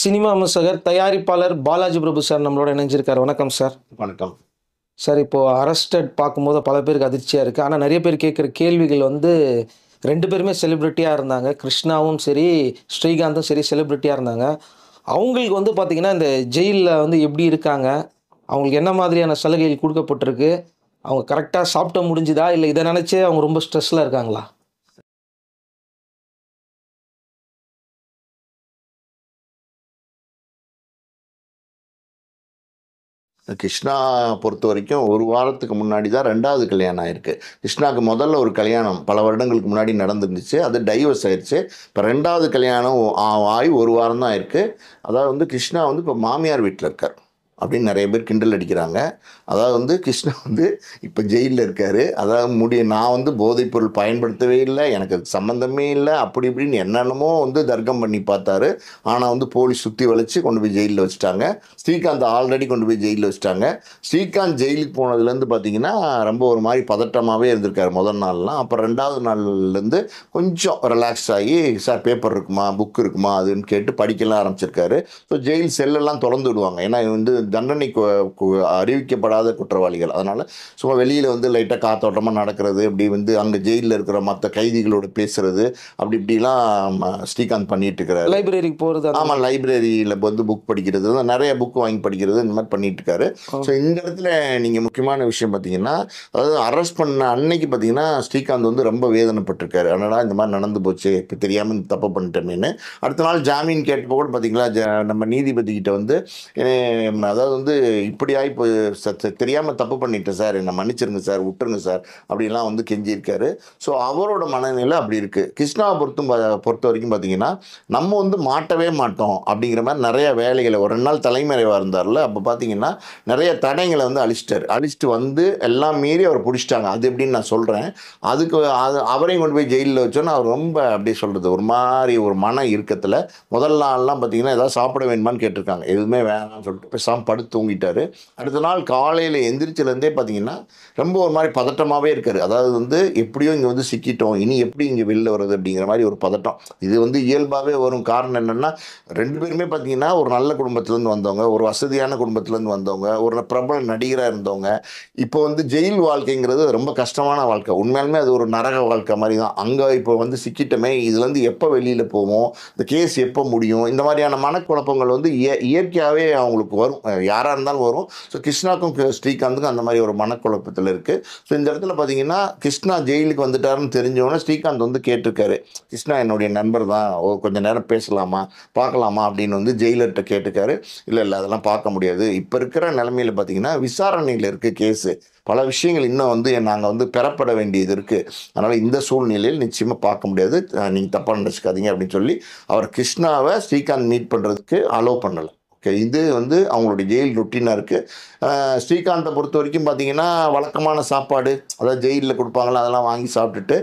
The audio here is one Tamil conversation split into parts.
சினிமா விமர்சகர், தயாரிப்பாளர் பாலாஜி பிரபு சார் நம்மளோட இணைஞ்சிருக்காரு. வணக்கம் சார். வணக்கம். சார், இப்போ அரஸ்டட் பார்க்கும்போது பல பேருக்கு அதிர்ச்சியா இருக்கு. ஆனா நெறைய பேர் கேட்குற கேள்விகள் 2 பேருமே செலிபிரிட்டியா இருந்தாங்க. கிருஷ்ணாவும் சரி, ஸ்ரீகாந்தும் சரி செலிபிரிட்டியா இருந்தாங்க. அவங்களுக்கு பார்த்தீங்கன்னா, இந்த ஜெயில்ல எப்படி இருக்காங்க? அவங்களுக்கு என்ன மாதிரியான சலுகைகள் குடுக்கப்பட்டிருக்கு? அவங்க கரெக்ட்டா சாப்பிட முடிஞ்சுதா? இல்ல இத நெனச்சே அவங்க ரொம்ப ஸ்ட்ரெஸ்ல இருக்காங்களா? கிருஷ்ணா பொறுத்தவரைக்கும் 1 வாரத்துக்கு முன்னாடி தான் 2வது கல்யாணம் ஆயிருக்கு. கிருஷ்ணாவுக்கு முதல்ல ஒரு கல்யாணம் பல வருடங்களுக்கு முன்னாடி நடந்துருந்துச்சு. அது டைவர்ஸ் ஆயிருச்சு. இப்போ 2வது கல்யாணம் ஆகி 1 வாரம் தான் ஆயிருக்கு. அதாவது கிருஷ்ணா இப்போ மாமியார் வீட்டில் இருக்கார் அப்படின்னு நிறைய பேர் கிண்டல் அடிக்கிறாங்க. அதாவது கிருஷ்ணா இப்போ ஜெயிலில் இருக்கார். அதாவது நான் போதைப்பொருள் பயன்படுத்தவே இல்லை, எனக்கு அதுக்கு சம்மந்தமே இல்லை, அப்படி இப்படின்னு என்னென்னமோ தர்க்கம் பண்ணி பார்த்தாரு. ஆனால் போலீஸ் சுற்றி வளைச்சு கொண்டு போய் ஜெயிலில் வச்சுட்டாங்க. ஸ்ரீகாந்த் ஆல்ரெடி கொண்டு போய் ஜெயிலில் வச்சுட்டாங்க. ஸ்ரீகாந்த் ஜெயிலுக்கு போனதுலேருந்து பார்த்தீங்கன்னா ரொம்ப ஒரு மாதிரி பதட்டமாகவே இருந்திருக்காரு முதல் நாள்லாம். அப்புறம் 2வது நாள்லேருந்து கொஞ்சம் ரிலாக்ஸ் ஆகி, சார் பேப்பர் இருக்குமா, புக் இருக்குமா அதுன்னு கேட்டு படிக்கலாம் ஆரம்பிச்சிருக்காரு. ஸோ ஜெயில் செல்லெல்லாம் திறந்து விடுவாங்க. ஏன்னா தண்டனை அறிவிக்கப்படாத குற்றவாளிகள். அதனால் சும்மா வெளியில் லைட்டாக காத்தோட்டமாக நடக்கிறது, இப்படி அங்கே ஜெயிலில் இருக்கிற மற்ற கைதிகளோடு பேசுறது, அப்படி இப்படிலாம் ஸ்ரீகாந்த் பண்ணிட்டு இருக்கிறாரு. லைப்ரரிக்கு போகிறது. ஆமாம், லைப்ரரியில் புக் படிக்கிறது, நிறைய புக் வாங்கி படிக்கிறது, இந்த மாதிரி பண்ணிட்டு இருக்காரு. ஸோ இந்த இடத்துல நீங்கள் முக்கியமான விஷயம் பார்த்தீங்கன்னா, அதாவது அரெஸ்ட் பண்ண அன்னைக்கு பார்த்தீங்கன்னா ஸ்ரீகாந்த் ரொம்ப வேதனைப்பட்டிருக்காரு. அதனால் இந்த மாதிரி நடந்து போச்சு, இப்போ தெரியாமல் தப்பு பண்ணிட்டேன்னு. அடுத்த நாள் ஜாமீன் கேட்டப்போ கூட பார்த்தீங்களா, நம்ம நீதிபதிக்கிட்ட அதாவது இப்படி ஆகி தெரியாமல் தப்பு பண்ணிட்டேன் சார், என்னை மன்னிச்சிருங்க சார், விட்டுருங்க சார் அப்படின்லாம் கெஞ்சிருக்காரு. ஸோ அவரோட மனநிலை அப்படி இருக்குது. கிருஷ்ணாவை பொறுத்த வரைக்கும் பார்த்தீங்கன்னா, நம்ம மாட்டவே மாட்டோம் அப்படிங்கிற மாதிரி நிறைய வேலைகளை ஒரு 2 நாள் தலைமறைவாக இருந்தார்ல, அப்போ பார்த்தீங்கன்னா நிறைய தடைங்களை அழிச்சிட்டு எல்லாம் மீறி அவர் பிடிச்சிட்டாங்க. அது எப்படின்னு நான் சொல்கிறேன். அவரையும் கொண்டு போய் ஜெயிலில் வச்சோன்னா அவர் ரொம்ப அப்படியே சொல்கிறது ஒரு மாதிரி ஒரு மன இறுக்கத்தில் முதல் நாள்லாம் பார்த்தீங்கன்னா ஏதாவது சாப்பிட வேணுமான்னு கேட்டிருக்காங்க. எதுவுமே வேணாம்னு சொல்லிட்டு பேசாமல் படுத்து தூங்கிட்டாரு. அடுத்த நாள் காலையில் எந்திரிச்சிலேருந்தே பார்த்தீங்கன்னா ரொம்ப ஒரு மாதிரி பதட்டமாகவே இருக்காரு. அதாவது எப்படியோ இங்கே சிக்கிட்டோம், இனி எப்படி இங்கே வெளில வர்றது அப்படிங்கிற மாதிரி ஒரு பதட்டம். இது இயல்பாகவே வரும். காரணம் என்னென்னா, 2 பேருமே பார்த்தீங்கன்னா ஒரு நல்ல குடும்பத்துலேருந்து வந்தவங்க, ஒரு வசதியான குடும்பத்துலேருந்து வந்தவங்க, ஒரு பிரபல நடிகராக இருந்தவங்க. இப்போ ஜெயில் வாழ்க்கைங்கிறது ரொம்ப கஷ்டமான வாழ்க்கை. உண்மையாலுமே அது ஒரு நரக வாழ்க்கை மாதிரி தான். அங்கே இப்போ சிக்கிட்டோமே, இதுலேருந்து எப்போ வெளியில் போவோம், இந்த கேஸ் எப்போ முடியும், இந்த மாதிரியான மனக்குழப்பங்கள் இயற்கையாகவே அவங்களுக்கு வரும், யாராக இருந்தாலும் வரும். ஸோ கிருஷ்ணாக்கும் ஸ்ரீகாந்துக்கும் அந்த மாதிரி ஒரு மனக்குழப்பத்தில் இருக்குது. ஸோ இந்த இடத்துல பார்த்தீங்கன்னா கிருஷ்ணா ஜெயிலுக்கு வந்துட்டாருன்னு தெரிஞ்சவொன்னே ஸ்ரீகாந்த் கேட்டிருக்காரு, கிருஷ்ணா என்னுடைய நண்பர் தான், கொஞ்சம் நேரம் பேசலாமா, பார்க்கலாமா அப்படின்னு ஜெயிலர்கிட்ட கேட்டுக்காரு. இல்லை அதெல்லாம் பார்க்க முடியாது, இப்போ இருக்கிற நிலைமையில் பார்த்தீங்கன்னா விசாரணையில் இருக்குது கேஸு, பல விஷயங்கள் இன்னும் நாங்கள் பெறப்பட வேண்டியது இருக்குது, அதனால் இந்த சூழ்நிலையில் நிச்சயமாக பார்க்க முடியாது, நீங்கள் தப்பாக நினச்சிக்காதீங்க அப்படின்னு சொல்லி அவர் கிருஷ்ணாவை ஸ்ரீகாந்த் மீட் பண்ணுறதுக்கு அலோவ் பண்ணலை. ஓகே, இது அவங்களுடைய ஜெயில் ரொட்டீனாக இருக்குது. ஸ்ரீகாந்தை பொறுத்த வரைக்கும் பார்த்தீங்கன்னா வழக்கமான சாப்பாடு, அதாவது ஜெயிலில் கொடுப்பாங்களா, அதெல்லாம் வாங்கி சாப்பிட்டுட்டு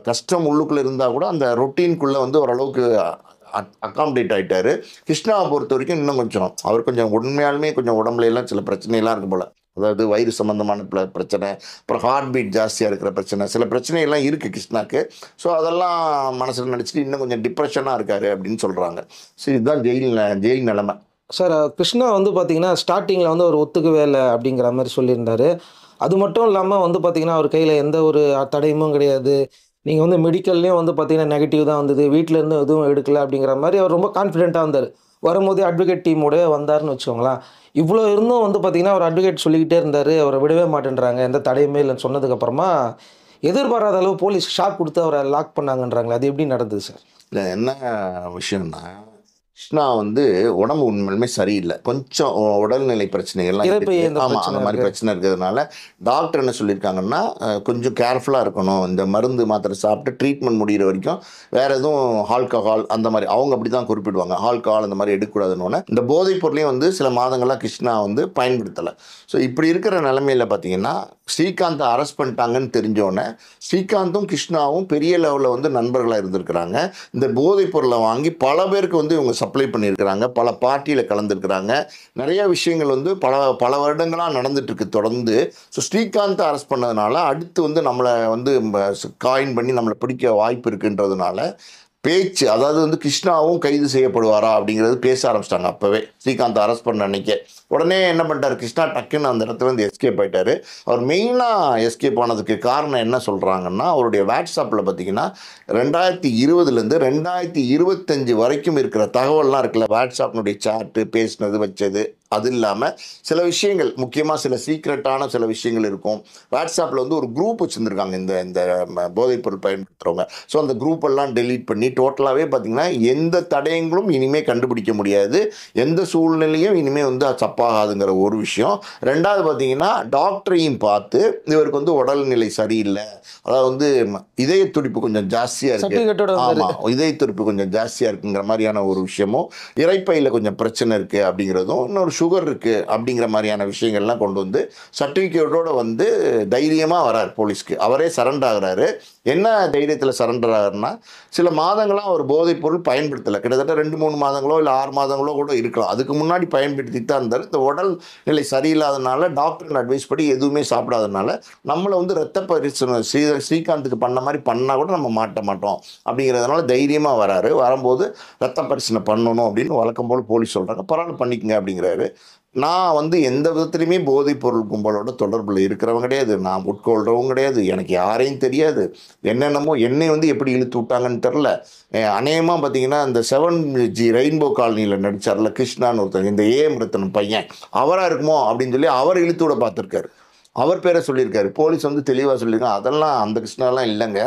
கஷ்டம் உள்ளுக்குள்ளே இருந்தால் கூட அந்த ரொட்டீனுக்குள்ளே ஓரளவுக்கு அக்காமடேட் ஆகிட்டார். கிருஷ்ணாவை பொறுத்த வரைக்கும் இன்னும் அவர் கொஞ்சம் உண்மையாலுமே கொஞ்சம் உடம்புல எல்லாம் சில பிரச்சனைலாம் இருக்கும் போல். அதாவது வயிறு சம்மந்தமான பிரச்சனை, அப்புறம் ஹார்ட் பீட் ஜாஸ்தியாக இருக்கிற பிரச்சனை, சில பிரச்சனைகள்லாம் இருக்குது கிருஷ்ணாக்கு. ஸோ அதெல்லாம் மனசில் நினச்சிட்டு இன்னும் கொஞ்சம் டிப்ரெஷனாக இருக்கார் அப்படின்னு சொல்கிறாங்க. ஸோ இதுதான் ஜெயில் நிலைமை. சார், கிருஷ்ணா பார்த்தீங்கன்னா ஸ்டார்டிங்கில் அவர் ஒத்துக்கவே இல்லை அப்படிங்கிற மாதிரி சொல்லியிருந்தாரு. அது மட்டும் இல்லாமல் பார்த்தீங்கன்னா அவர் கையில் எந்த ஒரு தடயமும் கிடையாது. நீங்கள் மெடிக்கல்லையும் பார்த்தீங்கன்னா நெகட்டிவ் தான் வந்தது, வீட்டிலேருந்து எதுவும் எடுக்கல அப்படிங்கிற மாதிரி அவர் ரொம்ப கான்ஃபிடென்ட்டாக வந்தார். வரும்போதே அட்வொகேட் டீமோடய வந்தார்னு வச்சுக்கோங்களேன். இவ்வளோ இருந்தும் பார்த்தீங்கன்னா அவர் அட்வொகேட் சொல்லிக்கிட்டே இருந்தார், அவரை விடவே மாட்டேன்றாங்க, எந்த தடையுமே இல்லைன்னு சொன்னதுக்கப்புறமா எதிர்பாராத அளவு போலீஸ் ஷாக் கொடுத்து அவரை லாக் பண்ணாங்கன்றாங்களே, அது எப்படி நடந்தது சார்? இல்லை, என்ன விஷயம்னா, கிருஷ்ணா உடம்பு உண்மையுமே சரியில்லை, கொஞ்சம் உடல்நிலை பிரச்சனைகள்லாம் ஆமாம், அந்த மாதிரி பிரச்சனை இருக்கிறதுனால டாக்டர் என்ன சொல்லியிருக்காங்கன்னா, கொஞ்சம் கேர்ஃபுல்லாக இருக்கணும், இந்த மருந்து மாத்திரை சாப்பிட்டு ட்ரீட்மெண்ட் முடிகிற வரைக்கும் வேறு எதுவும் ஆல்கஹால் அந்த மாதிரி அவங்க அப்படி தான் குறிப்பிடுவாங்க, ஆல்கஹால் அந்த மாதிரி எடுக்கக்கூடாதுன்னு. இந்த போதைப் பொருளையும் சில மாதங்களாக கிருஷ்ணா பயன்படுத்தலை. ஸோ இப்படி இருக்கிற நிலைமையில் பார்த்தீங்கன்னா ஸ்ரீகாந்தை அரெஸ்ட் பண்ணிட்டாங்கன்னு தெரிஞ்சோடனே ஸ்ரீகாந்தும் கிருஷ்ணாவும் பெரிய லெவலில் நண்பர்களாக இருந்திருக்கிறாங்க. இந்த போதைப் பொருளை வாங்கி பல பேருக்கு இவங்க சப்ளை பண்ணியிருக்கிறாங்க, பல பார்ட்டியில் கலந்துருக்கிறாங்க, நிறைய விஷயங்கள் பல வருடங்களாக நடந்துட்டுருக்கு தொடர்ந்து. ஸோ ஸ்ரீகாந்தை அரெஸ்ட் பண்ணதுனால அடுத்து நம்மளை காயின் பண்ணி நம்மளை பிடிக்க வாய்ப்பு இருக்குன்றதுனால பேச்சு, அதாவது வந்து கிருஷ்ணாவும் கைது செய்யப்படுவாரா அப்படிங்கிறது பேச ஆரம்பிச்சிட்டாங்க அப்பவே, ஸ்ரீகாந்த் அரெஸ்ட் பண்ண அன்னைக்கே. உடனே என்ன பண்ணிட்டாரு கிருஷ்ணா, டக்குன்னு அந்த இடத்துல இருந்து எஸ்கேப் ஆயிட்டாரு. அவர் மெயினாக எஸ்கேப் ஆனதுக்கு காரணம் என்ன சொல்கிறாங்கன்னா, அவருடைய வாட்ஸ்அப்பில் பார்த்தீங்கன்னா 2020லேருந்து 2025 வரைக்கும் இருக்கிற தகவல்லாம் இருக்குல்ல, வாட்ஸ்அப்னுடைய சாட்டு, பேசினது, வச்சது, அது இல்லாமல் சில விஷயங்கள், முக்கியமாக சில சீக்ரெட்டான சில விஷயங்கள் இருக்கும். வாட்ஸ்அப்பில் வந்து ஒரு குரூப் வச்சுருந்துருக்காங்க இந்த இந்த போதைப்பொருள் பயன்படுத்துகிறவங்க. ஸோ அந்த குரூப் எல்லாம் டெலீட் பண்ணி டோட்டலாகவே பார்த்தீங்கன்னா எந்த தடயங்களும் இனிமேல் கண்டுபிடிக்க முடியாது, எந்த சூழ்நிலையும் இனிமேல் வந்து தப்பாகாதுங்கிற ஒரு விஷயம். ரெண்டாவது பார்த்தீங்கன்னா டாக்டரையும் பார்த்து இவருக்கு வந்து உடல்நிலை சரியில்லை, அதாவது வந்து இதய துடிப்பு கொஞ்சம் ஜாஸ்தியாக இருக்குது, ஆமாம் இதய துடிப்பு கொஞ்சம் ஜாஸ்தியாக இருக்குங்கிற மாதிரியான ஒரு விஷயமும், இரைப்பையில் கொஞ்சம் பிரச்சனை இருக்குது அப்படிங்கிறதும், இன்னொரு சுகர் இருக்குது அப்படிங்கிற மாதிரியான விஷயங்கள்லாம் கொண்டு வந்து சர்டிஃபிகேட்டோடு வந்து தைரியமாக வரார் போலீஸ்க்கு. அவரே சரண்டர் ஆகிறாரு. என்ன தைரியத்தில் சரண்டர் ஆகிறாருன்னா, சில மாதங்களாக அவர் போதைப் பொருள் பயன்படுத்தலை, கிட்டத்தட்ட 2-3 மாதங்களோ இல்லை 6 மாதங்களோ கூட இருக்கலாம். அதுக்கு முன்னாடி பயன்படுத்தி தான் இருந்தார். இந்த உடல் நிலை சரியில்லாதனால டாக்டர் அட்வைஸ் படி எதுவுமே சாப்பிடாதனால நம்மளை வந்து ரத்த பரிசோதனை ஸ்ரீகாந்துக்கு பண்ண மாதிரி பண்ணால் கூட நம்ம மாட்ட மாட்டோம் அப்படிங்கிறதுனால தைரியமாக வராரு. வரும்போது ரத்த பரிசோதனை பண்ணணும் அப்படின்னு வழக்கம் போல் போலீஸ் சொல்கிறாங்க. பரவாயில்ல பண்ணிக்கங்க அப்படிங்கிறாரு. நான் வந்து எந்த விதத்துலையுமே போதைப் பொருள் கும்பலோட தொடர்பில் இருக்கிறவங்க கிடையாது, நான் உட்கொள்கிறவங்க கிடையாது, எனக்கு யாரையும் தெரியாது, என்னென்னமோ என்னை வந்து எப்படி இழுத்து விட்டாங்கன்னு தெரில. அநேகமாக பார்த்தீங்கன்னா இந்த 7G ரெயின்போ காலனியில் நடித்தார்ல கிருஷ்ணான்னு ஒருத்தர், இந்த ஏஎம் ரத்தனம் பையன், அவராக இருக்குமோ அப்படின்னு சொல்லி அவர் இழுத்து விட பார்த்துருக்காரு. அவர் பேரை சொல்லியிருக்காரு. போலீஸ் வந்து தெளிவாக சொல்லியிருக்காங்க, அதெல்லாம் அந்த கிருஷ்ணாலாம் இல்லைங்க,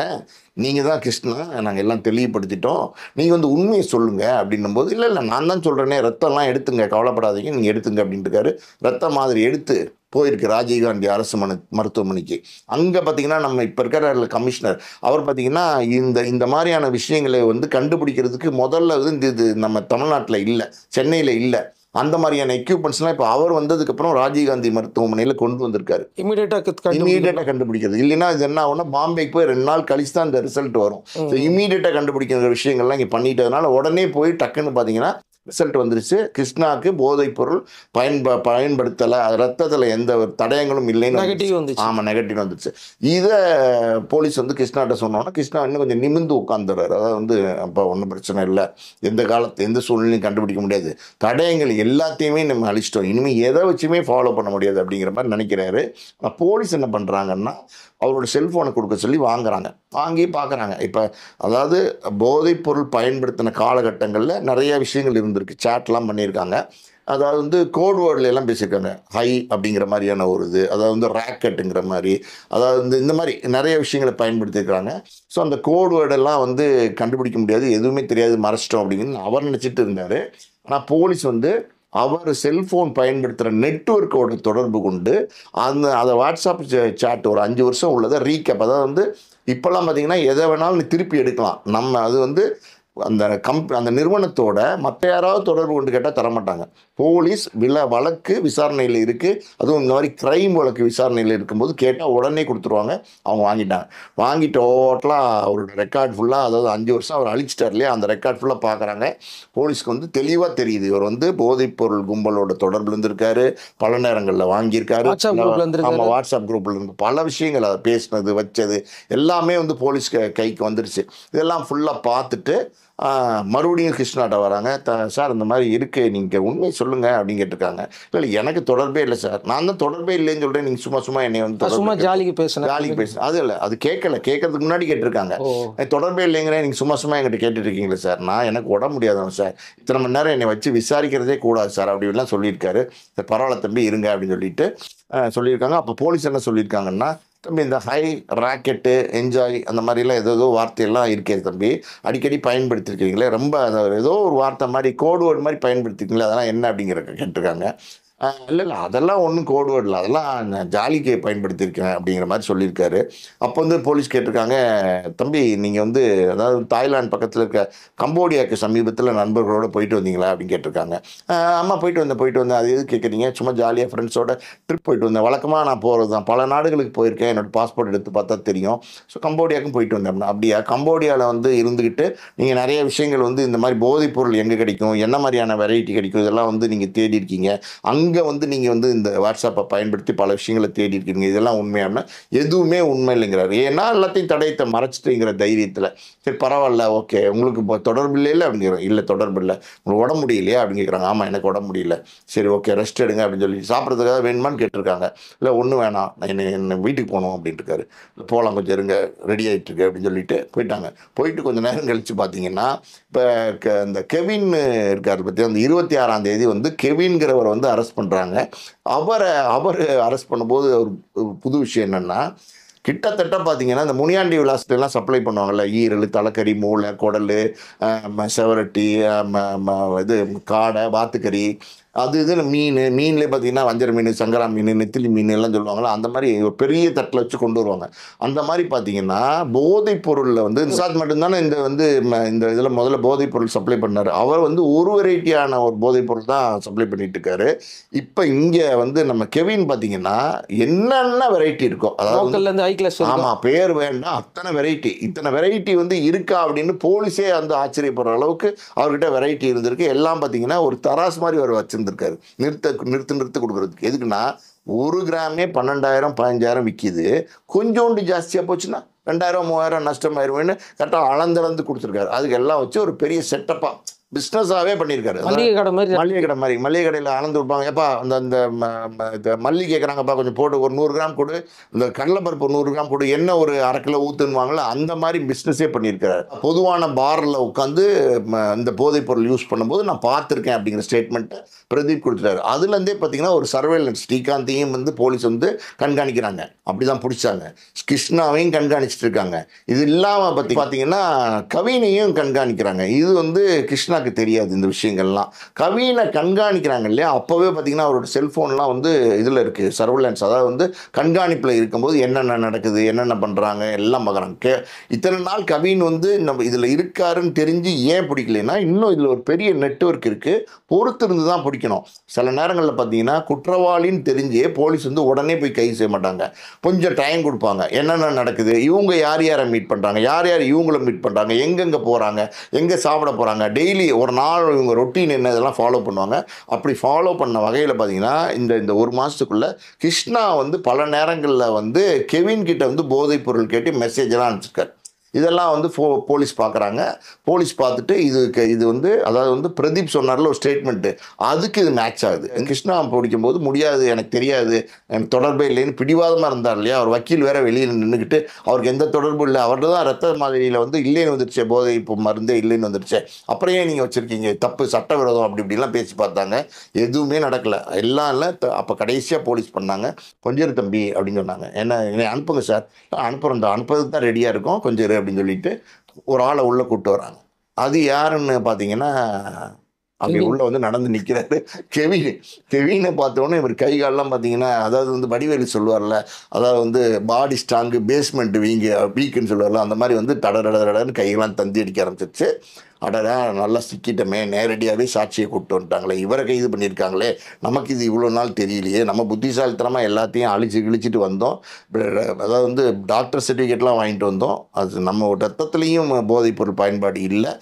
நீங்கள் தான் கிருஷ்ணா, நாங்கள் எல்லாம் தெளிவுபடுத்திட்டோம், நீங்கள் வந்து உண்மையை சொல்லுங்கள் அப்படின்னும் போது, இல்லை இல்லை நான் தான் சொல்கிறேனே, ரத்தம்லாம் எடுத்துங்க, கவலைப்படாதீங்க, நீங்கள் எடுத்துங்க அப்படின்ட்டுருக்காரு. ரத்த மாதிரி எடுத்து போயிருக்கு ராஜீவ்காந்தி அரசு மருத்துவமனைக்கு. அங்கே பார்த்தீங்கன்னா நம்ம இப்போ இருக்கிற கமிஷனர் அவர் பார்த்தீங்கன்னா இந்த மாதிரியான விஷயங்களை வந்து கண்டுபிடிக்கிறதுக்கு முதல்ல வந்து இது நம்ம தமிழ்நாட்டில் இல்லை, சென்னையில் இல்லை, அந்த மாதிரியான எக்யூப்மெண்ட்ஸ்லாம் இப்போ அவர் வந்ததுக்கப்புறம் ராஜீவ்காந்தி மருத்துவமனையில் கொண்டு வந்திருக்காரு. இமீடியட்டாக கண்டுபிடிக்கிறது. இல்லைன்னா இது என்ன ஆகும்னா, பாம்பேக்கு போய் 2 நாள் கழிச்சு தான் இந்த ரிசல்ட் வரும். ஸோ இமீடியட்டாக கண்டுபிடிக்கிற விஷயங்கள்லாம் இங்கே பண்ணிட்டதுனால உடனே போய் டக்குன்னு பார்த்தீங்கன்னா ரிசல்ட் வந்துருச்சு. கிருஷ்ணாவுக்கு போதைப் பொருள் பயன்படுத்தலை, ரத்தத்தில் எந்த ஒரு தடயங்களும் இல்லைன்னு நெகட்டிவ் வந்துச்சு. ஆமாம், நெகட்டிவ் வந்துச்சு. இதை போலீஸ் வந்து கிருஷ்ணாட்ட சொன்னோன்னா கிருஷ்ணா இன்னும் கொஞ்சம் நிமிர்ந்து உட்காந்துறாரு. அதாவது வந்து அப்போ ஒன்றும் பிரச்சனை இல்லை, எந்த சூழ்நிலையும் கண்டுபிடிக்க முடியாது, தடயங்கள் எல்லாத்தையுமே நம்ம அழிச்சிட்டோம், இனிமேல் எதை வச்சுமே ஃபாலோ பண்ண முடியாது அப்படிங்கிற மாதிரி நினைக்கிறாரு. ஆனால் போலீஸ் என்ன பண்ணுறாங்கன்னா, அவரோட செல்ஃபோனை கொடுக்க சொல்லி வாங்கி பார்க்குறாங்க. இப்போ அதாவது போதைப் பொருள் பயன்படுத்தின காலகட்டங்களில் நிறைய விஷயங்கள் இருந்திருக்கு, சேட்லாம் பண்ணியிருக்காங்க. அதாவது வந்து கோட் வேர்டில் எல்லாம் பேசியிருக்காங்க, ஹை அப்படிங்கிற மாதிரியான ஒரு இது, அதாவது வந்து ரேக்கெட்டுங்கிற மாதிரி, அதாவது இந்த மாதிரி நிறைய விஷயங்களை பயன்படுத்தியிருக்காங்க. ஸோ அந்த கோட் வேர்டெல்லாம் வந்து கண்டுபிடிக்க முடியாது, எதுவுமே தெரியாது, மறைச்சிட்டோம் அப்படின்னு அவர் நினச்சிட்டு இருந்தார். ஆனால் போலீஸ் வந்து அவர் செல்ஃபோன் பயன்படுத்துகிற நெட்வொர்க்கோட தொடர்பு கொண்டு அதை வாட்ஸ்அப் சாட் ஒரு 5 வருஷம் உள்ளதை ரீகேப், அதாவது வந்து இப்போல்லாம் பார்த்தீங்கன்னா எதை வேணாலும் நீ திருப்பி எடுக்கலாம், நம்ம அது வந்து அந்த நிறுவனத்தோட மற்ற யாராவது தொடர்பு கொண்டு கேட்டால் தரமாட்டாங்க. போலீஸ் வழக்கு விசாரணையில் இருக்குது, அதுவும் இந்த மாதிரி க்ரைம் வழக்கு விசாரணையில் இருக்கும்போது கேட்டால் உடனே கொடுத்துருவாங்க. அவங்க வாங்கி டோட்டலாக அவரோட ரெக்கார்ட் ஃபுல்லாக, அதாவது 5 வருஷம் அவர் அழிச்சிட்டார் இல்லையா, அந்த ரெக்கார்ட் ஃபுல்லாக பார்க்குறாங்க. போலீஸ்க்கு வந்து தெளிவாக தெரியுது இவர் வந்து போதைப் பொருள் கும்பலோட தொடர்பில் இருந்திருக்காரு, பல நேரங்களில் வாங்கியிருக்காரு, ஆமாம் வாட்ஸ்அப் குரூப்பில் இருந்து பல விஷயங்கள் அதை பேசினது வச்சது எல்லாமே வந்து போலீஸ் கைக்கு வந்துருச்சு. இதெல்லாம் ஃபுல்லாக பார்த்துட்டு மறுபடியும் கிருஷ்ணாட்ட வராங்க. சார் இந்த மாதிரி இருக்குது, நீங்கள் உண்மையை சொல்லுங்கள் அப்படின்னு கேட்டிருக்காங்க. இல்லை எனக்கு தொடர்பே இல்லை சார், நான் தான் தொடர்பே இல்லைன்னு சொல்கிறேன், நீங்கள் சும்மா என்னை வந்து சும்மா ஜாலிக்கு பேசுகிறேன். அது இல்லை, அது கேட்கறதுக்கு முன்னாடி கேட்டிருக்காங்க. தொடர்பே இல்லைங்கிறேன், நீங்கள் சும்மா என்கிட்ட கேட்டுட்டு இருக்கீங்களே சார், நான் எனக்கு உடம்பு முடியாதவன் சார், இத்தனை மணி நேரம் என்னை வச்சு விசாரிக்கிறதே கூடாது சார் அப்படின்லாம் சொல்லியிருக்காரு. சார் பரவாயில்ல தம்பி இருங்க அப்படின்னு சொல்லிட்டு சொல்லியிருக்காங்க. அப்போ போலீஸ் என்ன சொல்லியிருக்காங்கன்னா, தம்பி இந்த ஹை, ராக்கெட்டு, என்ஜாய் அந்த மாதிரிலாம் ஏதோ வார்த்தையெல்லாம் இருக்கே தம்பி, அடிக்கடி பயன்படுத்திருக்கீங்களே, ரொம்ப ஏதோ ஒரு வார்த்தை மாதிரி கோட் வேர்டு மாதிரி பயன்படுத்திருக்கீங்களே, அதெல்லாம் என்ன அப்படிங்கிற கேட்டிருக்காங்க. இல்லை அதெல்லாம் ஒன்றும் கோட் வேர்டு இல்லை, அதெல்லாம் நான் ஜாலிக்கு பயன்படுத்தியிருக்கேன் அப்படிங்கிற மாதிரி சொல்லியிருக்காரு. அப்போ வந்து போலீஸ் கேட்டிருக்காங்க, தம்பி நீங்கள் வந்து அதாவது தாய்லாந்து பக்கத்தில் இருக்க கம்போடியாவுக்கு சமீபத்தில் நண்பர்களோடு போயிட்டு வந்தீங்களா அப்படின்னு கேட்டிருக்காங்க. ஆமாம் போயிட்டு வந்தேன். அது எது கேட்குறீங்க, சும்மா ஜாலியாக ஃப்ரெண்ட்ஸோட ட்ரிப் போயிட்டு வந்தேன், வழக்கமாக நான் போகிறது தான், பல நாடுகளுக்கு போயிருக்கேன், என்னோடய பாஸ்போர்ட் எடுத்து பார்த்தா தெரியும். ஸோ கம்போடியாவுக்கும் போயிட்டு வந்தேன். அப்படியா, கம்போடியாவில் வந்து இருந்துக்கிட்டு நீங்கள் நிறைய விஷயங்கள் வந்து இந்த மாதிரி போதைப் பொருள் எங்கே கிடைக்கும், என்ன மாதிரியான வெரைட்டி கிடைக்கும், இதெல்லாம் வந்து நீங்கள் தேடி இருக்கீங்க, அங்கே அங்கே வந்து நீங்கள் வந்து இந்த வாட்ஸ்அப்பை பயன்படுத்தி பல விஷயங்களை தேடி இருக்கீங்க, இதெல்லாம் உண்மையான எதுவுமே உண்மை இல்லைங்கிறாரு. ஏன்னா எல்லாத்தையும் தடயத்தை மறைச்சிட்டுங்கிற தைரியத்தில் சரி பரவாயில்ல ஓகே உங்களுக்கு இப்போ தொடர்பு இல்லை அப்படிங்கிறோம். இல்லை தொடர்பு இல்லை, உங்களுக்கு உடம்பு முடியலையா அப்படின்னு கேட்குறாங்க. ஆமாம் எனக்கு உடம்பு முடியல. சரி ஓகே ரெஸ்ட் எடுங்க அப்படின்னு சொல்லி சாப்பிட்றதுக்காக வேணுமான்னு கேட்டிருக்காங்க. இல்லை ஒன்றும் வேணாம் நான் என்ன வீட்டுக்கு போகணும் அப்படின்ட்டு இருக்காரு. போகலாம் கொஞ்சம் இருங்க ரெடி ஆகிட்டு இருக்கு அப்படின்னு சொல்லிட்டு போயிட்டாங்க. போயிட்டு கொஞ்சம் நேரம் கழித்து பார்த்தீங்கன்னா இப்போ இந்த கெவின் இருக்கார் பற்றி அந்த 26ஆம் தேதி வந்து கெவின்கிறவரை வந்து அரெஸ்ட் பண்ணுறாங்க. அவர் அரெஸ்ட் பண்ணும்போது ஒரு புது விஷயம் என்னென்னா கிட்டத்தட்ட பார்த்தீங்கன்னா இந்த முனியாண்டி விலாசத்துலாம் சப்ளை பண்ணுவாங்கள்ல, ஈரல் தலைக்கறி மூளை குடல் செவரட்டி இது காடை வாத்துக்கறி அது இதுன்னு மீன்லேயே பார்த்தீங்கன்னா வஞ்சர மீன் சங்கரா மீன் நெத்திலி மீன் எல்லாம் சொல்லுவாங்களா, அந்த மாதிரி ஒரு பெரிய தட்டில் வச்சு கொண்டு வருவாங்க. அந்த மாதிரி பார்த்தீங்கன்னா போதைப் பொருளில் வந்து நிசாத் மட்டும்தானே இந்த இதில் முதல்ல போதைப் பொருள் சப்ளை பண்ணார். அவர் வந்து ஒரு வெரைட்டியான ஒரு போதைப் பொருள் தான் சப்ளை பண்ணிட்டு இருக்காரு. இப்போ இங்கே வந்து நம்ம கெவின் பார்த்தீங்கன்னா என்னென்ன வெரைட்டி இருக்கோ, அதாவது ஆமாம் பேர் வேண்டாம் இத்தனை வெரைட்டி வந்து இருக்கா அப்படின்னு போலீஸே வந்து ஆச்சரியப்படுற அளவுக்கு அவர்கிட்ட வெரைட்டி இருந்திருக்கு. எல்லாம் பார்த்தீங்கன்னா ஒரு தராசு மாதிரி அவர் வச்சிருந்திருக்காரு நிறுத்து கொடுக்கறதுக்கு. எதுக்குன்னா 1 கிராமே 12,000 15,000 விற்கிது, கொஞ்சோண்டு ஜாஸ்தியாக போச்சுன்னா 2,000 3,000 நஷ்டமாயிருவேன்னு கரெக்டாக அளந்து கொடுத்துருக்காரு. அதுக்கு எல்லாம் வச்சு ஒரு பெரிய செட்டப்பாக பிஸ்னஸாகவே பண்ணியிருக்காரு. மளிகை கடையில் அளந்து கொடுப்பாங்க. எப்பா அந்த மல்லி கேட்குறாங்கப்பா கொஞ்சம் போட்டு ஒரு 100 கிராம் கொடு, இந்த கடலைப்பருப்பு 100 கிராம் கொடு, என்ன ஒரு அரை கிலோ ஊற்றுன்னுவாங்களோ அந்த மாதிரி பிஸ்னஸே பண்ணியிருக்கிறார். பொதுவான பாரில் உட்காந்து இந்த போதைப் பொருள் யூஸ் பண்ணும்போது நான் பார்த்துருக்கேன் அப்படிங்கிற ஸ்டேட்மெண்ட்டை பிரதீப் கொடுத்துட்டாரு. அதுலேருந்தே பார்த்தீங்கன்னா ஒரு சர்வேலன்ஸ் ஸ்ரீகாந்தையும் வந்து போலீஸ் வந்து கண்காணிக்கிறாங்க. அப்படி தான் பிடிச்சாங்க. கிருஷ்ணாவையும் கண்காணிச்சிட்டு இருக்காங்க. இது இல்லாமல் பார்த்தீங்கன்னா கவினையும் கண்காணிக்கிறாங்க. இது வந்து கிருஷ்ணா தெரியாது இந்த விஷயங்கள்லாம். கவினை கண்காணிக்கிறாங்க இல்லையா, அப்போவே பார்த்தீங்கன்னா அவரோட செல்ஃபோன்லாம் வந்து இதில் இருக்குது சர்வேலன்ஸ், அதாவது வந்து கண்காணிப்பில் இருக்கும்போது என்னென்ன நடக்குது என்னென்ன பண்ணுறாங்க எல்லாம் பார்க்குறாங்க. இத்தனை நாள் கவின் வந்து நம்ம இதில் இருக்காருன்னு தெரிஞ்சு ஏன் பிடிக்கலைன்னா இன்னும் இதில் ஒரு பெரிய நெட்வொர்க் இருக்குது, பொறுத்து இருந்து தான் பிடிக்கணும். சில நேரங்களில் பார்த்தீங்கன்னா குற்றவாளின்னு தெரிஞ்சே போலீஸ் வந்து உடனே போய் கைது செய்ய மாட்டாங்க, கொஞ்சம் டைம் கொடுப்பாங்க. என்னென்ன நடக்குது, இவங்க யார் யாரை மீட் பண்ணுறாங்க, யார் யார் இவங்கள மீட் பண்ணுறாங்க, எங்கெங்கே போகிறாங்க, எங்கே சாப்பிட போகிறாங்க, டெய்லி ஒரு நாள் இவங்க ரொட்டீன் என்ன இதெல்லாம் ஃபாலோ பண்ணுவாங்க. அப்படி ஃபாலோ பண்ண வகையில் பார்த்தீங்கன்னா இந்த 1 மாதத்துக்குள்ளே கிருஷ்ணா வந்து பல நேரங்களில் வந்து கெவின் கிட்ட வந்து போதைப் பொருள் கேட்டு மெசேஜெல்லாம் அனுப்பிச்சிருக்காரு. இதெல்லாம் வந்து போலீஸ் பார்க்குறாங்க. போலீஸ் பார்த்துட்டு இது வந்து அதாவது வந்து பிரதீப் சொன்னார்ல ஒரு ஸ்டேட்மெண்ட்டு, அதுக்கு இது மேட்ச் ஆகுது. கிருஷ்ணா பிடிக்கும்போது முடியாது எனக்கு தெரியாது எனக்கு தொடர்பே இல்லைன்னு பிடிவாதமாக இருந்தார் இல்லையா, அவர் வக்கீல் வேற வெளியில் நின்றுக்கிட்டு அவருக்கு எந்த தொடர்பும் இல்லை, அவர்கிட்ட தான் ரத்த மாதிரியில் வந்து இல்லைன்னு வந்துருச்சு, போதை இப்போ மருந்தே இல்லைன்னு வந்துருச்சு, அப்புறம் ஏன் நீங்கள் வச்சுருக்கீங்க, தப்பு சட்டவிரோதம் அப்படி இப்படிலாம் பேசி பார்த்தாங்க. எதுவுமே நடக்கலை. எல்லாம் இல்லை. அப்போ கடைசியாக போலீஸ் பண்ணாங்க, கொஞ்சம் தம்பி அப்படின்னு சொன்னாங்க. என்னை அனுப்புங்க சார். அனுப்புறதுக்கு தான் ரெடியாக இருக்கும், கொஞ்சம் அப்படின்னு சொல்லிட்டு ஒரு ஆளை உள்ள கூப்பிட்டு வராங்க. அது யாருன்னு பார்த்தீங்கன்னா அப்படி உள்ள வந்து நடந்து நிற்கிறாரு கெவினை பார்த்தோன்னே இவர் கை காலெல்லாம் பார்த்தீங்கன்னா அதாவது வந்து வடிவேலு சொல்லுவார்ல, அதாவது வந்து பாடி ஸ்ட்ராங்கு பேஸ்மெண்ட் வீக்குன்னு சொல்லுவார்ல, அந்த மாதிரி வந்து தடன்னு கையெல்லாம் தந்தி அடிக்க ஆரம்பிச்சிருச்சு. அடடா நல்லா சிக்கிட்டமே, நேரடியாகவே சாட்சியை கூப்பிட்டு வந்துட்டாங்களே, இவரை கைது பண்ணியிருக்காங்களே, நமக்கு இது இவ்வளோ நாள் தெரியலையே, நம்ம புத்திசாலித்தனமாக எல்லாத்தையும் கிழிச்சிட்டு வந்தோம், அதாவது வந்து டாக்டர் சர்டிஃபிகேட்லாம் வாங்கிட்டு வந்தோம், அது நம்ம ரத்தத்துலேயும் போதைப் பொருள் பயன்பாடு இல்லை,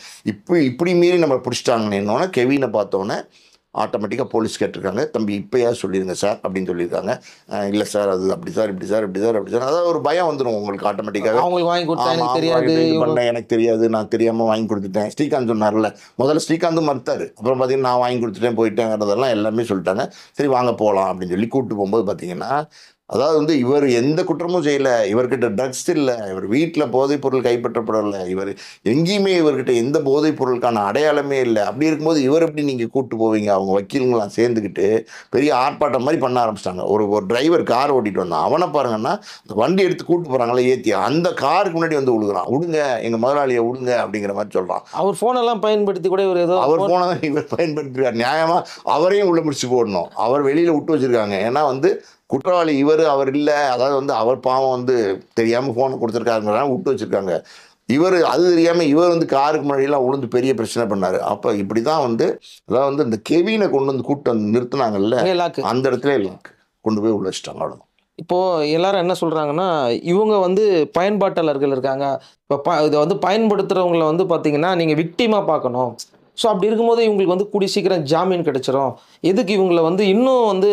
இப்படி மீறி நம்ம பிடிச்சிட்டாங்கன்னு கெவினை பார்த்தோன்னே ஆட்டோமேட்டிக்காக போலீஸ் கேட்டிருக்காங்க, தம்பி இப்போயா சொல்லிடுங்க சார் அப்படின்னு சொல்லியிருக்காங்க. இல்லை சார் அது அப்படி சார் இப்படி சார் அதாவது ஒரு பயம் வந்துடும் உங்களுக்கு ஆட்டோமேட்டிக்காக. எனக்கு தெரியாது, நான் தெரியாமல் வாங்கி கொடுத்துட்டேன். ஸ்ரீகாந்த் சொன்னார்ல, முதல்ல ஸ்ரீகாந்தும் மறுத்தார், அப்புறம் பார்த்தீங்கன்னா நான் வாங்கி கொடுத்துட்டேன் போயிட்டேங்கிறதெல்லாம் எல்லாமே சொல்லிட்டாங்க. சரி வாங்க போகலாம் அப்படின்னு சொல்லி கூப்பிட்டு போகும்போது பார்த்தீங்கன்னா அதாவது வந்து இவர் எந்த குற்றமும் செய்யலை, இவர்கிட்ட ட்ரக்ஸ் இல்லை, இவர் வீட்டில் போதைப் பொருள் கைப்பற்றப்படலை, இவர் எங்கேயுமே இவர்கிட்ட எந்த போதைப் பொருளுக்கான அடையாளமே இல்லை. அப்படி இருக்கும்போது இவர் எப்படி நீங்கள் கூப்பிட்டு போவீங்க? அவங்க வக்கீலுங்களாம் சேர்ந்துக்கிட்டு பெரிய ஆர்ப்பாட்டம் மாதிரி பண்ண ஆரம்பிச்சிட்டாங்க. ஒரு டிரைவர் கார் ஓட்டிகிட்டு வந்தான், அவனை பாருங்கன்னா அந்த வண்டி எடுத்து கூப்பிட்டு போகிறாங்களே ஏற்றி, அந்த காருக்கு முன்னாடி வந்து விடுங்க எங்கள் முதலாளியை விடுங்க அப்படிங்கிற மாதிரி சொல்கிறான். அவர் ஃபோனெல்லாம் பயன்படுத்தி கூட அவர் ஃபோனை தான் இவர் பயன்படுத்திருக்கார். நியாயமாக அவரையும் உள்ள முடிச்சு போடணும், அவர் வெளியில் விட்டு வச்சுருக்காங்க. ஏன்னா வந்து குற்றவாளி அவர் இல்லை, அதாவது வந்து அவர் பாவம் வந்து தெரியாமல் ஃபோனை கொடுத்துருக்காருங்கிறத விட்டு வச்சுருக்காங்க. இவர் அது தெரியாமல் இவர் வந்து காருக்கு முன்னாடியெல்லாம் உளுந்து பெரிய பிரச்சனை பண்ணார். அப்போ இப்படி தான் வந்து அதாவது வந்து இந்த கெவினை கொண்டு வந்து கூப்பிட்டு வந்து நிறுத்தினாங்கல்ல, அந்த இடத்துல லாக் கொண்டு போய் உள்ள வச்சுட்டாங்க. அவ்வளோதான். இப்போது எல்லாரும் என்ன சொல்கிறாங்கன்னா, இவங்க வந்து பயன்பாட்டாளர்கள் இருக்காங்க, இப்போ இதை வந்து பயன்படுத்துகிறவங்கள வந்து பார்த்தீங்கன்னா நீங்கள் விக்டிமாக பார்க்கணும், ஸோ அப்படி இருக்கும்போது இவங்களுக்கு வந்து கூடிய சீக்கிரம் ஜாமீன் கிடைச்சிரும். எதுக்கு இவங்கள வந்து இன்னும் வந்து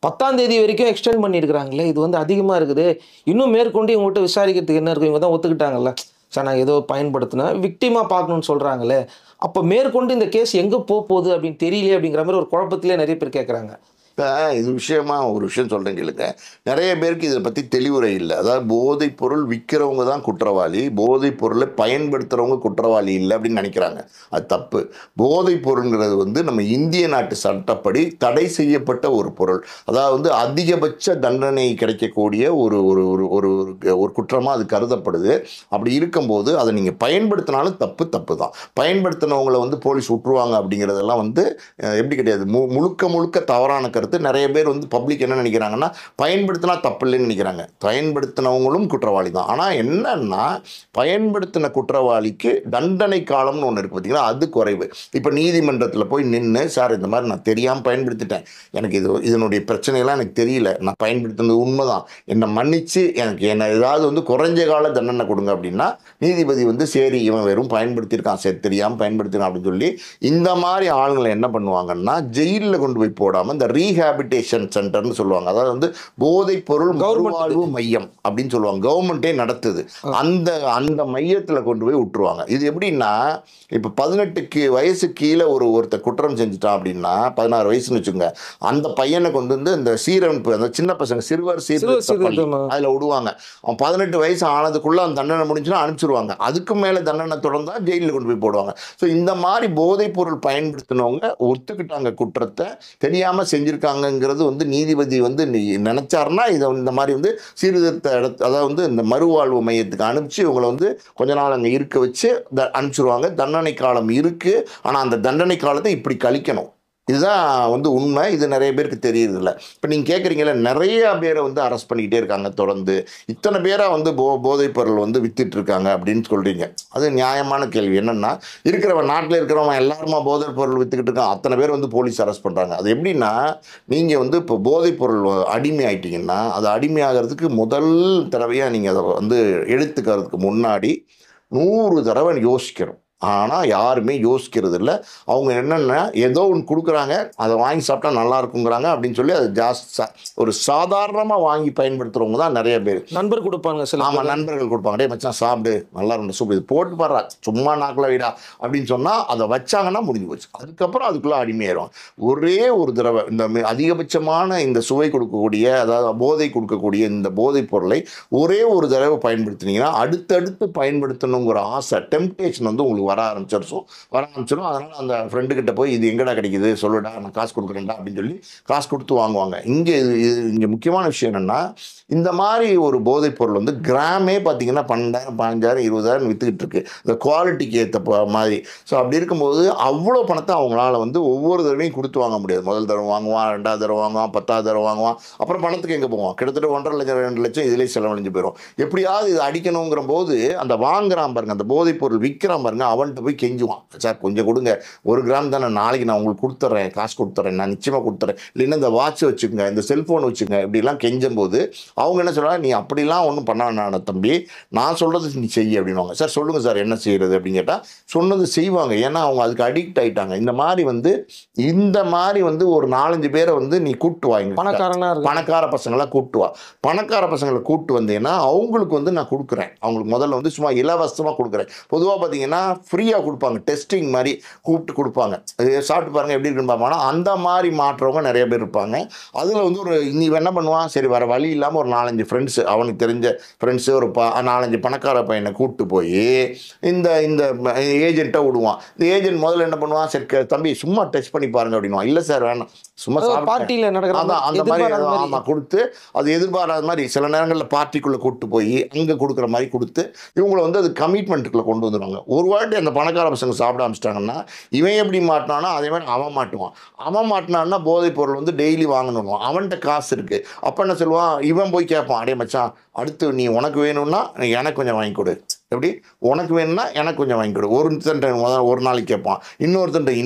10ஆம் தேதி வரைக்கும் எக்ஸ்டெண்ட் பண்ணியிருக்கிறாங்களே, இது வந்து அதிகமாக இருக்குது. இன்னும் மேற்கொண்டு இவங்ககிட்ட விசாரிக்கிறதுக்கு என்ன இருக்கும்? இவங்க தான் ஒத்துக்கிட்டாங்கல்ல, சார் நான் ஏதோ பயன்படுத்தினேன், விக்டிமாக பார்க்கணும்னு சொல்கிறாங்களே, அப்போ மேற்கொண்டு இந்த கேஸ் எங்கே போகுது அப்படின்னு தெரியலையே அப்படிங்கிற மாதிரி ஒரு குழப்பத்திலே நிறைய பேர் கேட்குறாங்க. இப்போ இது விஷயமா ஒரு விஷயம் சொல்கிறேன் கேளுங்க. நிறைய பேருக்கு இதை பற்றி தெளிவுரை இல்லை. அதாவது போதைப் பொருள் விற்கிறவங்க தான் குற்றவாளி, போதைப் பொருளை பயன்படுத்துகிறவங்க குற்றவாளி இல்லை அப்படின்னு நினைக்கிறாங்க. அது தப்பு. போதைப் பொருள்ங்கிறது வந்து நம்ம இந்திய நாட்டு சட்டப்படி தடை செய்யப்பட்ட ஒரு பொருள். அதாவது வந்து அதிகபட்ச தண்டனை கிடைக்கக்கூடிய ஒரு ஒரு ஒரு ஒரு ஒரு குற்றமாக அது கருதப்படுது. அப்படி இருக்கும்போது அதை நீங்கள் பயன்படுத்தினாலும் தப்பு தான். பயன்படுத்தினவங்களை வந்து போலீஸ் விட்டுருவாங்க அப்படிங்கிறதெல்லாம் வந்து எப்படி கிடையாது. முழுக்க முழுக்க தவறான கருத்து. நிறைய பேர் வந்து பப்ளிக் என்ன நினைக்கிறாங்கன்னா, பயன்படுத்தினா தப்பு இல்லைன்னு நினைக்கிறாங்க. பயன்படுத்தினவங்களும் குற்றவாளி தான். ஆனால் என்னன்னா, பயன்படுத்தின குற்றவாளிக்கு தண்டனை காலம்னு ஒன்று இருக்குது பார்த்தீங்களா, அது குறைவு. இப்போ நீதிமன்றத்தில் போய் நின்று, சார் இந்த மாதிரி நான் தெரியாமல் பயன்படுத்திட்டேன், எனக்கு இதனுடைய பிரச்சனையெல்லாம் எனக்கு தெரியல, நான் பயன்படுத்தினது உண்மைதான், என்னை மன்னிச்சு என்ன ஏதாவது வந்து குறைஞ்ச கால தண்டனை கொடுங்க அப்படின்னா, நீதிபதி வந்து சரி இவன் வெறும் பயன்படுத்தியிருக்கான், சரி தெரியாமல் பயன்படுத்தினான் அப்படின்னு சொல்லி இந்த மாதிரி ஆளுங்களை என்ன பண்ணுவாங்கன்னா, ஜெயிலில் கொண்டு போய் போடாமல் இந்த ரீஹாபிட்டேஷன் சென்டர்னு சொல்லுவாங்க. அதாவது வந்து போதைப் பொருள் மறுவாழ்வு மையம் அப்படின்னு சொல்லுவாங்க. கவர்மெண்ட்டே நடத்துது. அந்த அந்த மையத்தில் கொண்டு போய் விட்டுருவாங்க. இது எப்படின்னா, இப்போ 18 வயசு கீழே ஒருத்தர் குற்றம் செஞ்சுட்டான் அப்படின்னா, 16 வயசுன்னு வச்சுக்கோங்க, அந்த பையனை கொண்டு வந்து இந்த சீரமைப்பு, அந்த சின்ன பசங்க சிறுவர் அதில் விடுவாங்க. அவன் 18 வயசு ஆனதுக்குள்ள அந்த தண்டனை முடிஞ்சுன்னா அனுப்பிச்சிருவாங்க. அதுக்கு மேலே தண்டனை தொடர்ந்தா ஜெயிலில் கொண்டு போய் போடுவாங்க. ஸோ இந்த மாதிரி போதைப் பொருள் பயன்படுத்தினவங்க ஒத்துக்கிட்டாங்க, குற்றத்தை தெரியாமல் செஞ்சுருக்காங்கங்கிறது வந்து நீதிபதி வந்து நினைச்சாருன்னா இதை இந்த மாதிரி வந்து சீர்திருத்த அதாவது வந்து இந்த மறுவாழ்வு மையத்துக்கு அனுப்பிச்சு இவங்களை வந்து கொஞ்ச நாள் அங்கே இருக்க வச்சு அனுப்பிச்சிருவாங்க. தண்டனை காலம் இருக்குது. ஆனால் அந்த தண்டனை காலத்தை இப்படி கழிக்கணும். இதுதான் வந்து உண்மை. இது நிறைய பேருக்கு தெரியறதில்ல. இப்போ நீங்கள் கேட்குறீங்களா, நிறைய பேரை வந்து அரெஸ்ட் பண்ணிக்கிட்டே இருக்காங்க தொடர்ந்து, இத்தனை பேராக வந்து போதைப் பொருள் வந்து வித்துட்டு இருக்காங்க அப்படின்னு சொல்கிறீங்க. அது நியாயமான கேள்வி. என்னென்னா, நாட்டில் இருக்கிறவங்க எல்லாருமா போதைப் பொருள் வித்துக்கிட்டு இருக்காங்க, அத்தனை பேர் வந்து போலீஸ் அரெஸ்ட் பண்ணுறாங்க. அது எப்படின்னா, நீங்கள் வந்து இப்போ போதைப் பொருள் அடிமை ஆகிட்டீங்கன்னா, அது அடிமையாகிறதுக்கு முதல் தடவையாக நீங்கள் அதை வந்து எடுத்துக்கிறதுக்கு முன்னாடி 100 தடவை யோசிக்கணும். ஆனால் யாருமே யோசிக்கிறது இல்லை. அவங்க என்னென்னா ஏதோ ஒன்று கொடுக்குறாங்க, அதை வாங்கி சாப்பிட்டா நல்லா இருக்குங்கிறாங்க அப்படின்னு சொல்லி அது ஒரு சாதாரணமாக வாங்கி பயன்படுத்துகிறவங்க தான் நிறைய பேர். நண்பர் கொடுப்பாங்க சில. ஆமாம், நண்பர்கள் கொடுப்பாங்க. டே மச்சான் சாப்பிடு, நல்லா இருக்கும், சூப்பர், இது போட்டு பாடுறா, சும்மா நாக்கில் வைடா அப்படின்னு சொன்னால் அதை வச்சாங்கன்னா முடிஞ்சு போச்சு. அதுக்கப்புறம் அதுக்குள்ளே அடிமையாயிரும். ஒரே ஒரு தடவை இந்த அதிகபட்சமான இந்த சுவை கொடுக்கக்கூடிய, அதாவது போதை கொடுக்கக்கூடிய இந்த போதைப் பொருளை ஒரே ஒரு தடவை பயன்படுத்தினீங்கன்னா அடுத்தடுத்து பயன்படுத்தணுங்கிற ஆசை, டெம்ப்டேஷன் வந்து உங்களுக்கு வர ஆரம்பிச்சிடும். அதனால் அந்த ஃப்ரெண்டுக்கிட்ட போய் இது எங்கடா கிடைக்குது சொல்லுடா, நான் காசு கொடுக்குறேன்டா அப்படின்னு சொல்லி காசு கொடுத்து வாங்குவாங்க. இங்கே முக்கியமான விஷயம் என்னென்னா, இந்த மாதிரி ஒரு போதைப் பொருள் வந்து கிராமே பார்த்தீங்கன்னா 12,000 15,000 20,000 விற்றுக்கிட்டு இருக்கு, இந்த குவாலிட்டிக்கு ஏற்ற மாதிரி. ஸோ அப்படி இருக்கும்போது அவ்வளோ பணத்தை அவங்களால வந்து ஒவ்வொரு தடவையும் கொடுத்து வாங்க முடியாது. முதல் தடவை வாங்குவான், 2வது தடவை வாங்குவான், 10வது தடவை வாங்குவான், அப்புறம் பணத்துக்கு எங்கே போவான், கிட்டத்தட்ட 1,50,000 2 லட்சம் இதிலே செலவழிஞ்சு போயிடும். எப்படியாவது இது அடிக்கணுங்கிற போது அந்த வாங்குறான் பாருங்க, அந்த போதைப் பொருள் விற்கிறான் பாருங்க, அவன்கிட்ட போய் கெஞ்சுவான், சார் கொஞ்சம் கொடுங்க, 1 கிராம் தானே, நாளைக்கு நான் உங்களுக்கு கொடுத்துட்றேன், காசு கொடுத்துட்றேன், நான் நிச்சயமாக கொடுத்துட்றேன், இல்லைன்னா இந்த வாட்ச் வச்சுக்கோங்க, இந்த செல்ஃபோன் வச்சுக்கோங்க, இப்படிலாம் கெஞ்சும் போது அவங்க என்ன சொல்கிறாங்க, நீ அப்படிலாம் ஒன்றும் பண்ண தம்பி, நான் சொல்கிறது நீ செய்ய அப்படின்வாங்க. சார் சொல்லுங்கள் சார் என்ன செய்கிறது அப்படின்னு கேட்டால் சொன்னது செய்வாங்க. ஏன்னா அவங்க அதுக்கு அடிக்ட் ஆகிட்டாங்க. இந்த மாதிரி வந்து ஒரு 4-5 பேரை வந்து நீ கூட்டு வாங்க, பணக்கார பசங்களாம் கூட்டு வா. பணக்கார பசங்களை கூட்டு வந்தீங்கன்னா அவங்களுக்கு வந்து நான் கொடுக்குறேன், அவங்களுக்கு முதல்ல வந்து சும்மா இலவசமாக கொடுக்குறேன். பொதுவாக பார்த்தீங்கன்னா ஃப்ரீயாக கொடுப்பாங்க, டெஸ்டிங் மாதிரி கூப்பிட்டு கொடுப்பாங்க, சாப்பிட்டு பாருங்கள் எப்படி இருக்குன்னு பார்ப்பாங்க. அந்த மாதிரி மாற்றவங்க நிறைய பேர் இருப்பாங்க. அதில் வந்து நீ என்ன பண்ணுவான், சரி வர வழி இல்லாமல் ஒரு 4-5 ஃப்ரெண்ட்ஸு, அவனுக்கு தெரிஞ்ச ஃப்ரெண்ட்ஸு, ஒரு 4-5 பணக்கார பையனை கூப்பிட்டு போய் இந்த இந்த ஏஜென்ட்டை விடுவான். இந்த ஏஜென்ட் முதல்ல என்ன பண்ணுவான், சரி தம்பி சும்மா டெஸ்ட் பண்ணி பாருங்க அப்படின்வான். இல்லை சார் வேணாம், சும்மா பார்ட்டியில் நடக்கிற அந்த மாதிரி ஆமாம் கொடுத்து, அது எதிர்பாராத மாதிரி சில நேரங்களில் பார்ட்டிக்குள்ளே கூப்பிட்டு போய் அங்கே கொடுக்குற மாதிரி கொடுத்து இவங்களை வந்து அது கமிட்மெண்ட்டுக்குள்ளே கொண்டு வந்துடுவாங்க. ஒரு வாட்டி அந்த பணக்கார பசங்க சாப்பிட ஆரம்பிச்சிட்டாங்கன்னா இவன் எப்படி மாட்டினானோ அதே மாதிரி அவன் மாட்டுவான். அவன் மாட்டினான்னா போதைப் பொருள் வந்து டெய்லி வாங்கணும், அவன்கிட்ட காசு இருக்குது. அப்போ என்ன சொல்லுவான், இவன் போய் கேட்பான், அடே மச்சான் அடுத்து நீ உனக்கு வேணும்னா எனக்கு கொஞ்சம் வாங்கி கொடு, எப்படி உனக்கு வேணும்னா எனக்கு கொஞ்சம் வாங்கி கொடு. ஒரு நாளைக்கு கேட்பான், இன்னொரு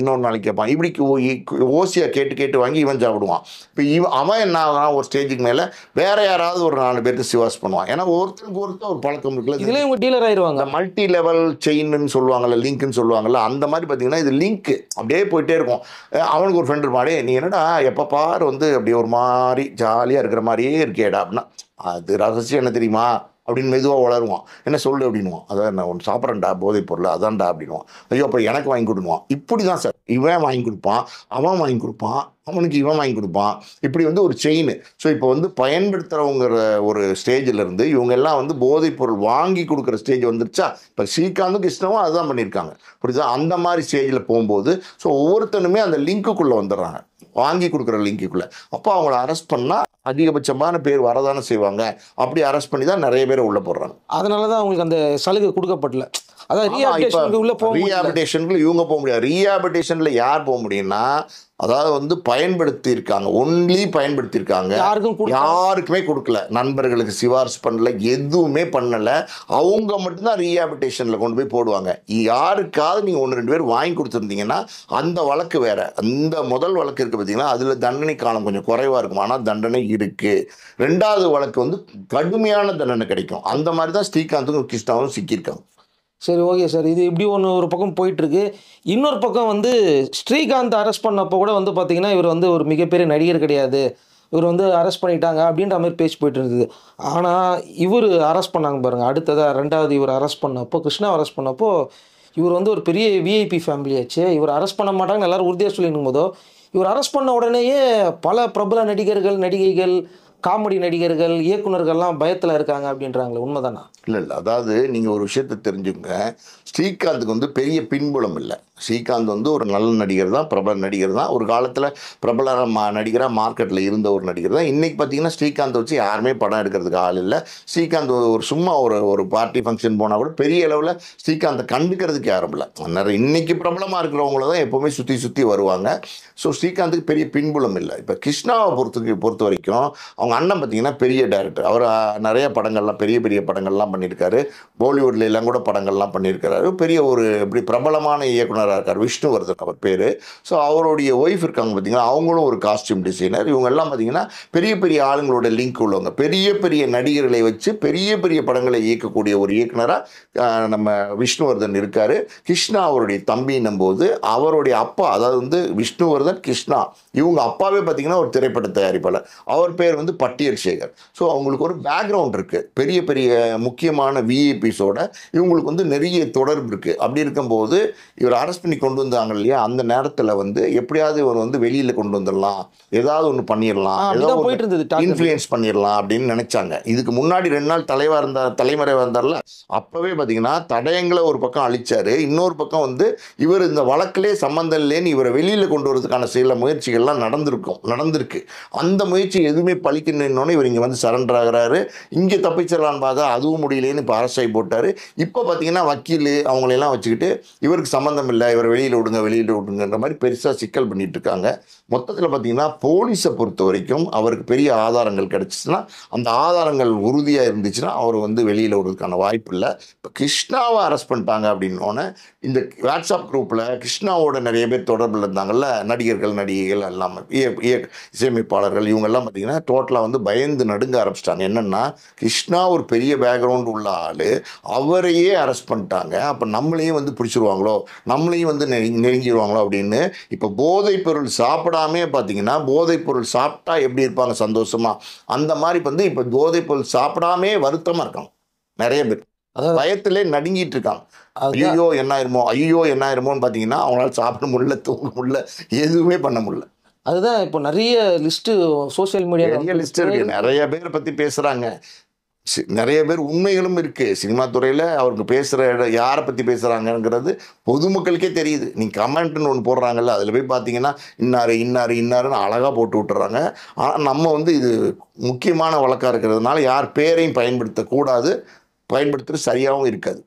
நாளைக்கு கேட்பான். இப்படி ஓசியாக கேட்டு கேட்டு வாங்கி இவன் சாப்பிடுவான். இப்போ அவன் என்ன ஆகான், ஒரு ஸ்டேஜுக்கு மேலே வேற யாராவது ஒரு 4 பேருக்கு சிவாஸ் பண்ணுவான். ஏன்னா ஒருத்தருக்கு ஒருத்தர் ஒரு பழக்கம் இருக்குல்ல. இதுல இவங்க டீலர் ஆயிடுவாங்க. இந்த மல்டி லெவல் செயின்னு சொல்லுவாங்கல்ல, லிங்க்னு சொல்லுவாங்கல்ல, அந்த மாதிரி பார்த்தீங்கன்னா இது லிங்க் அப்படியே போயிட்டே இருக்கும். அவனுக்கு ஒரு ஃப்ரெண்டு இருப்பாடே, நீ என்னடா எப்போ பாரு வந்து அப்படியே ஒரு மாதிரி ஜாலியாக இருக்கிற மாதிரியே இருக்கேடா அப்படின்னா, அது ரகசியம் என்ன தெரியுமா அப்படின்னு மெதுவாக வளருவான். என்ன சொல்லு அப்படின்வான். அதான் நான் ஒன்று சாப்பிட்றேன்டா போதைப் பொருள் அதான்டா அப்படின்வான். ஐயோ அப்புறம் எனக்கு வாங்கி கொடுன்னுவான். இப்படி தான் சார் இவன் வாங்கி கொடுப்பான், அவன் வாங்கி கொடுப்பான், அவனுக்கு இவன் வாங்கி கொடுப்பான். இப்படி வந்து ஒரு செயின். ஸோ இப்போ வந்து பயன்படுத்துகிறவங்கிற ஒரு ஸ்டேஜில் இருந்து இவங்க எல்லாம் வந்து போதைப் பொருள் வாங்கி கொடுக்குற ஸ்டேஜ் வந்துருச்சா. இப்போ ஸ்ரீகாந்தும் கிருஷ்ணவும் அதுதான் பண்ணியிருக்காங்க. புரியுதா? அந்த மாதிரி ஸ்டேஜில் போகும்போது ஸோ ஒவ்வொருத்தனுமே அந்த லிங்க்குள்ளே வந்துடுறாங்க, வாங்கி கொடுக்குற லிங்க்குள்ளே. அப்போ அவங்கள அரெஸ்ட் பண்ணால் அதிகபட்சமான பேர் வரதானே செய்வாங்க. அப்படி அரெஸ்ட் பண்ணி தான் நிறைய பேர் உள்ளே போடுறாங்க. அதனால தான் அவங்களுக்கு அந்த சலுகை கொடுக்கப்படல. அதான் ரீஹாபிலிட்டேஷனுக்கு உள்ள போக முடியல. ரீஹாபிலிட்டேஷனுக்கு இவங்க போக முடியாது. ரீஹாபிலிட்டேஷனில் யார் போக முடியும்னா, அதாவது வந்து பயன்படுத்தியிருக்காங்க, ஒன்லி பயன்படுத்தியிருக்காங்க, யாருக்குமே கொடுக்கல, நண்பர்களுக்கு சிபாரிசு பண்ணல, எதுவுமே பண்ணலை, அவங்க மட்டும்தான் ரீஹாபிலிட்டேஷனில் கொண்டு போய் போடுவாங்க. யாருக்காவது நீங்கள் 1-2 பேர் வாங்கி கொடுத்துருந்தீங்கன்னா அந்த வழக்கு வேற. அந்த முதல் வழக்கு இருக்குது பார்த்தீங்கன்னா, அதில் தண்டனை காலம் கொஞ்சம் குறைவாக இருக்கும், ஆனால் தண்டனை இருக்குது. 2வது வழக்கு வந்து கடுமையான தண்டனை கிடைக்கும். அந்த மாதிரி தான் ஸ்ரீகாந்தும் கிருஷ்ணாவும் சிக்கியிருக்காங்க. சரி, ஓகே சார். இது இப்படி ஒரு பக்கம் போயிட்டுருக்கு. இன்னொரு பக்கம் வந்து ஸ்ரீகாந்த் அரெஸ்ட் பண்ணப்போ கூட வந்து பார்த்தீங்கன்னா, இவர் வந்து ஒரு மிகப்பெரிய நடிகர் கிடையாது, இவர் வந்து அரெஸ்ட் பண்ணிட்டாங்க அப்படின்ற மாதிரி பேச்சு போயிட்டு இருந்தது. ஆனால் இவர் அரெஸ்ட் பண்ணாங்க பாருங்கள். அடுத்ததாக 2வது இவர் அரெஸ்ட் பண்ணப்போ, கிருஷ்ணா அரெஸ்ட் பண்ணப்போ, இவர் வந்து ஒரு பெரிய விஐபி ஃபேமிலியாச்சு. இவர் அரெஸ்ட் பண்ண மாட்டாங்கன்னு எல்லாரும் உறுதியாக சொல்லியிருக்கும் போதோ, இவர் அரெஸ்ட் பண்ண உடனேயே பல பிரபல நடிகர்கள், நடிகைகள், காமெடி நடிகர்கள், இயக்குநர்கள்லாம் பயத்தில் இருக்காங்க அப்படின்றாங்களே, உண்மைதானா? இல்லை, அதாவது நீங்கள் ஒரு விஷயத்தை தெரிஞ்சுங்க. ஸ்ரீகாந்துக்கு வந்து பெரிய பின்புலம் இல்லை. ஸ்ரீகாந்த் வந்து ஒரு நல்ல நடிகர் தான், பிரபல நடிகர் தான். ஒரு காலத்தில் பிரபல நடிகராக மார்க்கெட்டில் இருந்த ஒரு நடிகர் தான். இன்றைக்கி பார்த்தீங்கன்னா ஸ்ரீகாந்த் வச்சு யாருமே படம் எடுக்கிறதுக்கு ஆள் இல்லை. ஸ்ரீகாந்த் ஒரு சும்மா ஒரு பார்ட்டி ஃபங்க்ஷன் போனால் கூட பெரிய அளவில் ஸ்ரீகாந்தை கண்டுக்கிறதுக்கு யாரும் இல்லை. நிறைய இன்றைக்கி பிரபலமாக இருக்கிறவங்கள தான் எப்போவுமே சுற்றி வருவாங்க. ஸோ ஸ்ரீகாந்துக்கு பெரிய பின்புலம் இல்லை. இப்போ கிருஷ்ணாவை பொறுத்த வரைக்கும் அவங்க அண்ணன் பார்த்தீங்கன்னா பெரிய டைரக்டர். அவர் நிறைய படங்கள்லாம் பெரிய படங்கள்லாம் பண்ணியிருக்காரு. பாலிவுட்ல எல்லாம் கூட படங்கள்லாம் பண்ணியிருக்காரு. பெரிய ஒரு இப்படி பிரபலமான இயக்குனராக இருக்கார், விஷ்ணுவர்தன் அவர் பேர். ஸோ அவருடைய ஒய்ஃப் இருக்காங்க பார்த்தீங்கன்னா, அவங்களும் ஒரு காஸ்டியூம் டிசைனர். இவங்க எல்லாம் பார்த்தீங்கன்னா பெரிய ஆளுங்களோட லிங்க் உள்ளவங்க. பெரிய நடிகர்களை வச்சு பெரிய படங்களை இயக்கக்கூடிய ஒரு இயக்குனராக நம்ம விஷ்ணுவர்தன் இருக்கார். கிருஷ்ணா அவருடைய தம்பின்னும் போது அவருடைய அப்பா, அதாவது வந்து விஷ்ணுவர்தன் கிருஷ்ணா, இவங்க அப்பாவே பார்த்தீங்கன்னா ஒரு திரைப்பட தயாரிப்பாளர். அவர் பேர் வந்து பட்டியல் சேகர். ஸோ அவங்களுக்கு ஒரு பேக்ரவுண்ட் இருக்குது. பெரிய முக்கியமான விஐபிஸோட இவங்களுக்கு வந்து நிறைய தொடர்பு இருக்குது. அப்படி இருக்கும்போது இவர் அரெஸ்ட் பண்ணி கொண்டு வந்தாங்க இல்லையா, அந்த நேரத்தில் வந்து எப்படியாவது இவர் வந்து வெளியில் கொண்டு வந்துடலாம், ஏதாவது ஒன்று பண்ணிடலாம், இன்ஃப்ளூயன்ஸ் பண்ணிடலாம் அப்படின்னு நினைச்சாங்க. இதுக்கு முன்னாடி 2 நாள் தலைமறைவாக இருந்தார்ல, அப்போவே பார்த்தீங்கன்னா தடயங்களை ஒரு பக்கம் அழிச்சாரு, இன்னொரு பக்கம் வந்து இவர் இந்த வழக்கிலே சம்மந்தம் இல்லைன்னு இவரை வெளியில் கொண்டு வரதுக்கான சில முயற்சிகள்லாம் நடந்திருக்கு. அந்த முயற்சி எதுவுமே பழிக்கணுன்னே இவர் இங்கே வந்து சரண்டர் ஆகிறாரு. இங்கே தப்பிச்சிடலான்னு பார்த்தா அதுவும் முடியலேன்னு இப்போ அரசாய் போட்டார். இப்போ பார்த்தீங்கன்னா வக்கீல் அவங்களெல்லாம் வச்சுக்கிட்டு இவருக்கு சம்மந்தம் இல்லை, இவர் வெளியில் விடுங்கன்ற மாதிரி பெருசாக சிக்கல் பண்ணிட்டு இருக்காங்க. மொத்தத்தில் பார்த்தீங்கன்னா போலீஸை பொறுத்த வரைக்கும் அவருக்கு பெரிய ஆதாரங்கள் கிடச்சிச்சுன்னா, அந்த ஆதாரங்கள் உறுதியாக இருந்துச்சுன்னா அவர் வந்து வெளியில் விடுறதுக்கான வாய்ப்பு இல்லை. இப்போ கிருஷ்ணாவை அரெஸ்ட் பண்ணிட்டாங்க அப்படின்னோடனே இந்த வாட்ஸ்அப் குரூப்பில் கிருஷ்ணாவோட நிறைய பேர் தொடர்பில் இருந்தாங்கல்ல, நடிகர்கள் நடிகைகள் எல்லாமே, இசையமைப்பாளர்கள், இவங்கெல்லாம் பார்த்தீங்கன்னா டோட்டலாக வந்து பயந்து நடுங்க ஆரம்பிச்சிட்டாங்க. என்னென்னா, கிருஷ்ணா ஒரு பெரிய பேக்ரவுண்ட் உள்ள ஆள், அவரையே அரெஸ்ட் பண்ணிட்டாங்க, அப்போ நம்மளையும் வந்து பிடிச்சிருவாங்களோ, நம்மளையும் வந்து நெருங்கிடுவாங்களோ அப்படின்னு. இப்போ போதைப் பொருள் சாப்பிடாமே பார்த்தீங்கன்னா, போதைப் பொருள் சாப்பிட்டா எப்படி இருப்பாங்க சந்தோஷமாக, அந்த மாதிரி வந்து இப்போ போதைப் பொருள் சாப்பிடாமே வருத்தமாக இருக்காங்க நிறைய பேர். பயத்திலே நடுங்கிட்டு இருக்காங்க. ஐயோ என்ன ஆயிருமோன்னு பார்த்தீங்கன்னா அவங்களால சாப்பிட முடியல, தூங்க முடியல, எதுவுமே பண்ண முடியல. அதுதான் இப்போ நிறைய லிஸ்ட்டு சோசியல் மீடியா நிறைய லிஸ்ட் இருக்குது. நிறைய பேரை பற்றி பேசுகிறாங்க. நிறைய பேர் உண்மைகளும் இருக்குது. சினிமா துறையில் அவருக்கு பேசுகிற யாரை பற்றி பேசுகிறாங்கங்கிறது பொதுமக்களுக்கே தெரியுது. நீங்கள் கமெண்ட்னு ஒன்று போடுறாங்கல்ல, அதில் போய் பார்த்தீங்கன்னா இன்னாருன்னு அழகாக போட்டு விட்டுறாங்க. ஆனால் நம்ம வந்து இது முக்கியமான வழக்காக இருக்கிறதுனால யார் பேரையும் பயன்படுத்தக்கூடாது, பயன்படுத்துறது சரியாகவும் இருக்காது.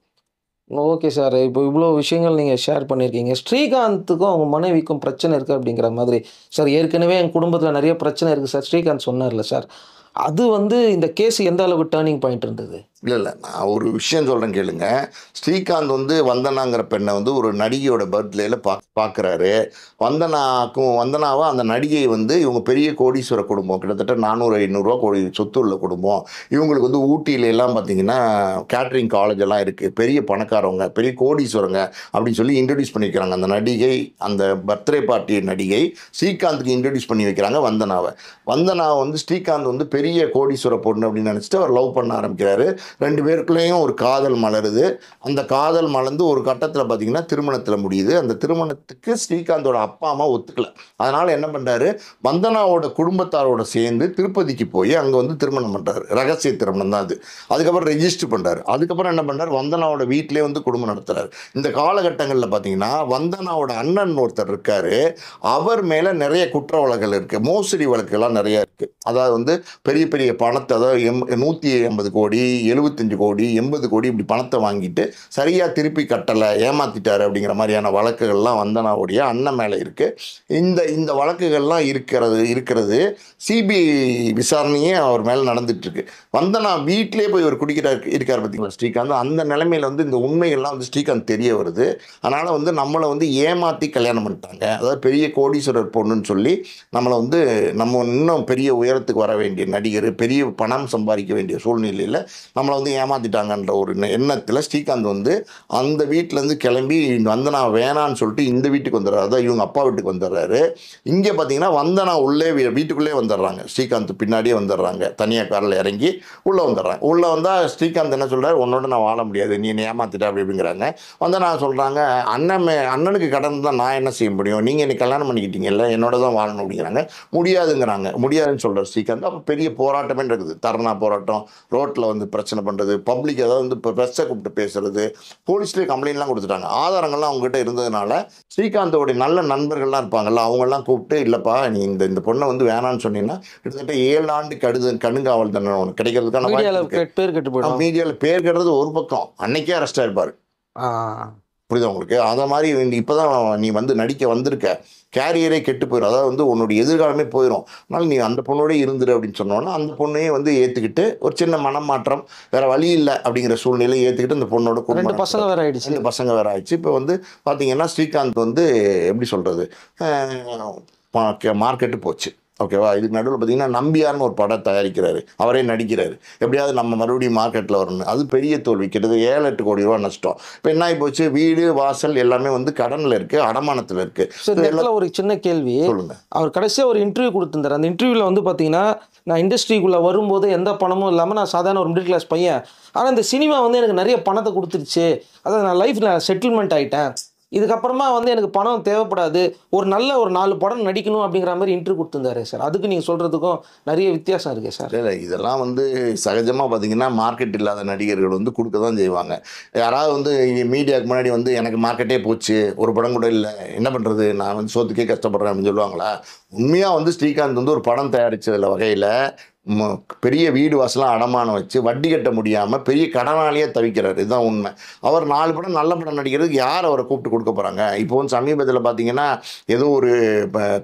Okay sir. இப்போ இவ்வளோ விஷயங்கள் நீங்கள் ஷேர் பண்ணியிருக்கீங்க. ஸ்ரீகாந்துக்கும் அவங்க மனைவிக்கும் பிரச்சனை இருக்குது அப்படிங்கிற மாதிரி சார். ஏற்கனவே என் குடும்பத்தில் நிறைய பிரச்சனை இருக்குது சார், ஸ்ரீகாந்த் சொன்னார்ல சார். அது வந்து இந்த கேஸ் எந்த அளவுக்கு டேர்னிங் பாயிண்ட் இருந்தது? இல்லை நான் ஒரு விஷயம் சொல்கிறேன் கேளுங்க. ஸ்ரீகாந்த் வந்து வந்தனாங்கிற பெண்ணை வந்து ஒரு நடிகையோட பர்த்டேல பார்க்குறாரு. வந்தனாவை அந்த நடிகை வந்து இவங்க பெரிய கோடீஸ்வர குடும்பம், கிட்டத்தட்ட 400-500 கோடி சொத்து உள்ள குடும்பம். இவங்களுக்கு வந்து ஊட்டியில எல்லாம் பார்த்தீங்கன்னா கேட்ரிங் காலேஜ் எல்லாம் இருக்குது, பெரிய பணக்காரவங்க, பெரிய கோடீஸ்வரங்க அப்படின்னு சொல்லி இன்ட்ரடியூஸ் பண்ணியிருக்கிறாங்க. அந்த நடிகை, அந்த பர்த்டே பார்ட்டி நடிகை ஸ்ரீகாந்துக்கு இன்ட்ரடியூஸ் பண்ணி வைக்கிறாங்க வந்தனாவை வந்து ஸ்ரீகாந்த் வந்து பெரிய கோடீஸ்வர பொண்ணு அப்படின்னு நினச்சிட்டு அவர் லவ் பண்ண ஆரம்பிக்கிறாரு. 2 பேருக்குள்ளேயும் ஒரு காதல் மலருது. அந்த காதல் மலர்ந்து ஒரு கட்டத்தில் பார்த்தீங்கன்னா திருமணத்தில் முடியுது. அந்த திருமணத்துக்கு ஸ்ரீகாந்தோட அப்பா அம்மா ஒத்துக்கல. அதனால் என்ன பண்ணுறாரு, வந்தனாவோட குடும்பத்தாரோட சேர்ந்து திருப்பதிக்கு போய் அங்கே வந்து திருமணம் பண்ணுறாரு. ரகசிய திருமணம் தான் அது. அதுக்கப்புறம் ரெஜிஸ்டர் பண்ணுறாரு. அதுக்கப்புறம் என்ன பண்ணுறாரு, வந்தனாவோட வீட்டிலே வந்து குடும்பம் நடத்துறாரு. இந்த காலகட்டங்களில் பார்த்தீங்கன்னா வந்தனாவோட அண்ணன் ஒருத்தர் இருக்காரு. அவர் மேலே நிறைய குற்ற வழக்குகள் இருக்குது, மோசடி வழக்குகள்லாம் நிறைய இருக்குது. அதாவது வந்து பெரிய பெரிய பணத்தை, அதாவது 180 கோடி, 75 கோடி, 80 கோடி இப்படி பணத்தை வாங்கிட்டு சரியாக திருப்பி கட்டலை, ஏமாத்திட்டாரு அப்படிங்கிற மாதிரியான வழக்குகள்லாம் வந்தனாவுடைய அண்ணன் மேலே இருக்குது. இந்த வழக்குகள்லாம் இருக்கிறது சிபிஐ விசாரணையே அவர் மேலே நடந்துட்டுருக்கு. வந்தனா வீட்டிலே போய் ஒரு இருக்கார் பார்த்தீங்களா ஸ்ரீகாந்த். அந்த நிலைமையில் வந்து இந்த உண்மைகள்லாம் வந்து ஸ்ரீகாந்த் தெரிய வருது. அதனால் வந்து நம்மளை வந்து ஏமாற்றி கல்யாணம் பண்ணிட்டாங்க, அதாவது பெரிய கோடீஸ்வரர் பொண்ணுன்னு சொல்லி நம்மளை வந்து நம்ம இன்னும் பெரிய உயரத்துக்கு வர வேண்டிய நடிகர், பெரிய பணம் சம்பாதிக்க வேண்டிய சூழ்நிலையில் நம்மளை வந்து ஏமாத்திட்டாங்கன்ற ஒரு எண்ணத்தில் ஸ்ரீகாந்த் வந்து அந்த வீட்டிலேருந்து கிளம்பி வந்தனா வேணான்னு சொல்லிட்டு இந்த வீட்டுக்கு வந்துடுறாரு. அதான் இவங்க அப்பா வீட்டுக்கு வந்துடுறாரு. இங்கே பார்த்தீங்கன்னா வந்தனா உள்ளே வீட்டுக்குள்ளே வந்துடுறாங்க. ஸ்ரீகாந்த் பின்னாடியே வந்துடுறாங்க. தனியாக காரில் இறங்கி உள்ளே வந்துடுறாங்க. உள்ளே வந்தால் ஸ்ரீகாந்த் என்ன சொல்கிறார், உன்னோட நான் வாழ முடியாது, நீ என்னை ஏமாத்திட்ட அப்படிங்கிறாங்க. வந்தனா சொல்கிறாங்க, அண்ணனுக்கு கடன் தான் நான் என்ன செய்ய முடியும், நீங்கள் என்னை கல்யாணம் பண்ணிக்கிட்டீங்கல்ல, என்னோட தான் வாழணும் அப்படிங்கிறாங்க. முடியாதுன்னு சொல்கிறார் ஸ்ரீகாந்த். அப்போ பெரிய போராட்டமே இருக்குது. தர்ணா போராட்டம், ரோட்டில் வந்து பிரச்சனை பண்ணுறது, பப்ளிக் ஏதாவது வந்து இப்போ ப்ரெஸ்ஸை கூப்பிட்டு பேசுறது, போலீஸ்லேயே கம்ப்ளைண்ட்லாம் கொடுத்துட்டாங்க. ஆதாரங்கள்லாம் அவங்ககிட்ட இருந்ததுனால ஸ்ரீகாந்தோடைய நல்ல நண்பர்கள்லாம் இருப்பாங்கல்ல, அவங்கெல்லாம் கூப்பிட்டு, இல்லைப்பா நீ இந்த பொண்ணை வந்து வேணான்னு சொன்னீங்கன்னா கிட்டத்தட்ட 7 ஆண்டு கடுங்காவல் தண்டனை உனக்கு கிடைக்கிறதுக்கான மீடியாவில் பேர் கெடுறது ஒரு பக்கம், அன்னைக்கே அரெஸ்ட் ஆயிருப்பாரு. புரியுதா உங்களுக்கு? அதை மாதிரி இப்போதான் நீ வந்து நடிக்க வந்திருக்க, கேரியரே கெட்டு போயிடும், அதாவது வந்து உன்னுடைய எதிர்காலமே போயிடும், அதனால் நீ அந்த பொண்ணோட இருந்துரு அப்படின்னு சொன்னோன்னா அந்த பொண்ணையே வந்து ஏற்றுக்கிட்டு ஒரு சின்ன மனமாற்றம், வேற வழி இல்லை அப்படிங்கிற சூழ்நிலையை ஏற்றுக்கிட்டு அந்த பொண்ணோட 2 பசங்க வேற ஆயிடுச்சு. 2 பசங்க வேற ஆயிடுச்சு. இப்போ வந்து பார்த்தீங்கன்னா ஸ்ரீகாந்த் வந்து எப்படி சொல்கிறது, மார்க்கெட்டு போச்சு. ஓகேவா? இதுக்கு நடுவில் பார்த்தீங்கன்னா நம்பியார்னு ஒரு படம் தயாரிக்கிறாரு, அவரே நடிக்கிறாரு. எப்படியாவது நம்ம மறுபடியும் மார்க்கெட்டில் வரணும். அது பெரிய தோல்வி, கிட்டத்தட்ட 7-8 கோடி ரூபா நஷ்டம். இப்போ என்ன ஆகி போச்சு, வீடு வாசல் எல்லாமே வந்து கடனில் இருக்குது, அடமானத்தில் இருக்குது. ஒரு சின்ன கேள்வி சொல்லுங்க. அவர் கடைசியாக ஒரு இன்டர்வியூ கொடுத்துருந்தார். அந்த இன்டர்வியூவில் வந்து பார்த்தீங்கன்னா, நான் இண்டஸ்ட்ரிக்குள்ளே வரும்போது எந்த பணமும் இல்லாமல் நான் சாதாரண ஒரு மிடில் கிளாஸ் பையன், ஆனால் இந்த சினிமா வந்து எனக்கு நிறைய பணத்தை கொடுத்துருச்சு, அதாவது நான் லைஃப்பில் செட்டில்மெண்ட் ஆகிட்டேன், இதுக்கப்புறமா வந்து எனக்கு பணம் தேவைப்படாது, ஒரு 4 படம் நடிக்கணும் அப்படிங்கிற மாதிரி இன்டர்வியூ கொடுத்துருந்தாரு சார். அதுக்கு நீங்கள் சொல்கிறதுக்கும் நிறைய வித்தியாசம் இருக்குது சார். இல்லை, இதெல்லாம் வந்து சகஜமாக பார்த்தீங்கன்னா மார்க்கெட் இல்லாத நடிகர்கள் வந்து கொடுக்க தான் செய்வாங்க. யாராவது வந்து மீடியாவுக்கு முன்னாடி வந்து எனக்கு மார்க்கெட்டே போச்சு, ஒரு படம் கூட இல்லை, என்ன பண்ணுறது, நான் வந்து சோத்துக்கே கஷ்டப்படுறேன் அப்படின்னு சொல்லுவாங்களா? உண்மையாக வந்து ஸ்ரீகாந்த் வந்து ஒரு படம் தயாரித்ததில் வகையில் பெரிய வீடு வாசலாம் அடமானம் வச்சு வட்டி கட்ட முடியாமல் பெரிய கடனாலேயே தவிக்கிறார். இதுதான் உண்மை. அவர் 4 படம் நல்ல படம் நடிக்கிறதுக்கு யார் அவரை கூப்பிட்டு கொடுக்க போகிறாங்க? இப்போ வந்து சமீபத்தில் பார்த்தீங்கன்னா ஏதோ ஒரு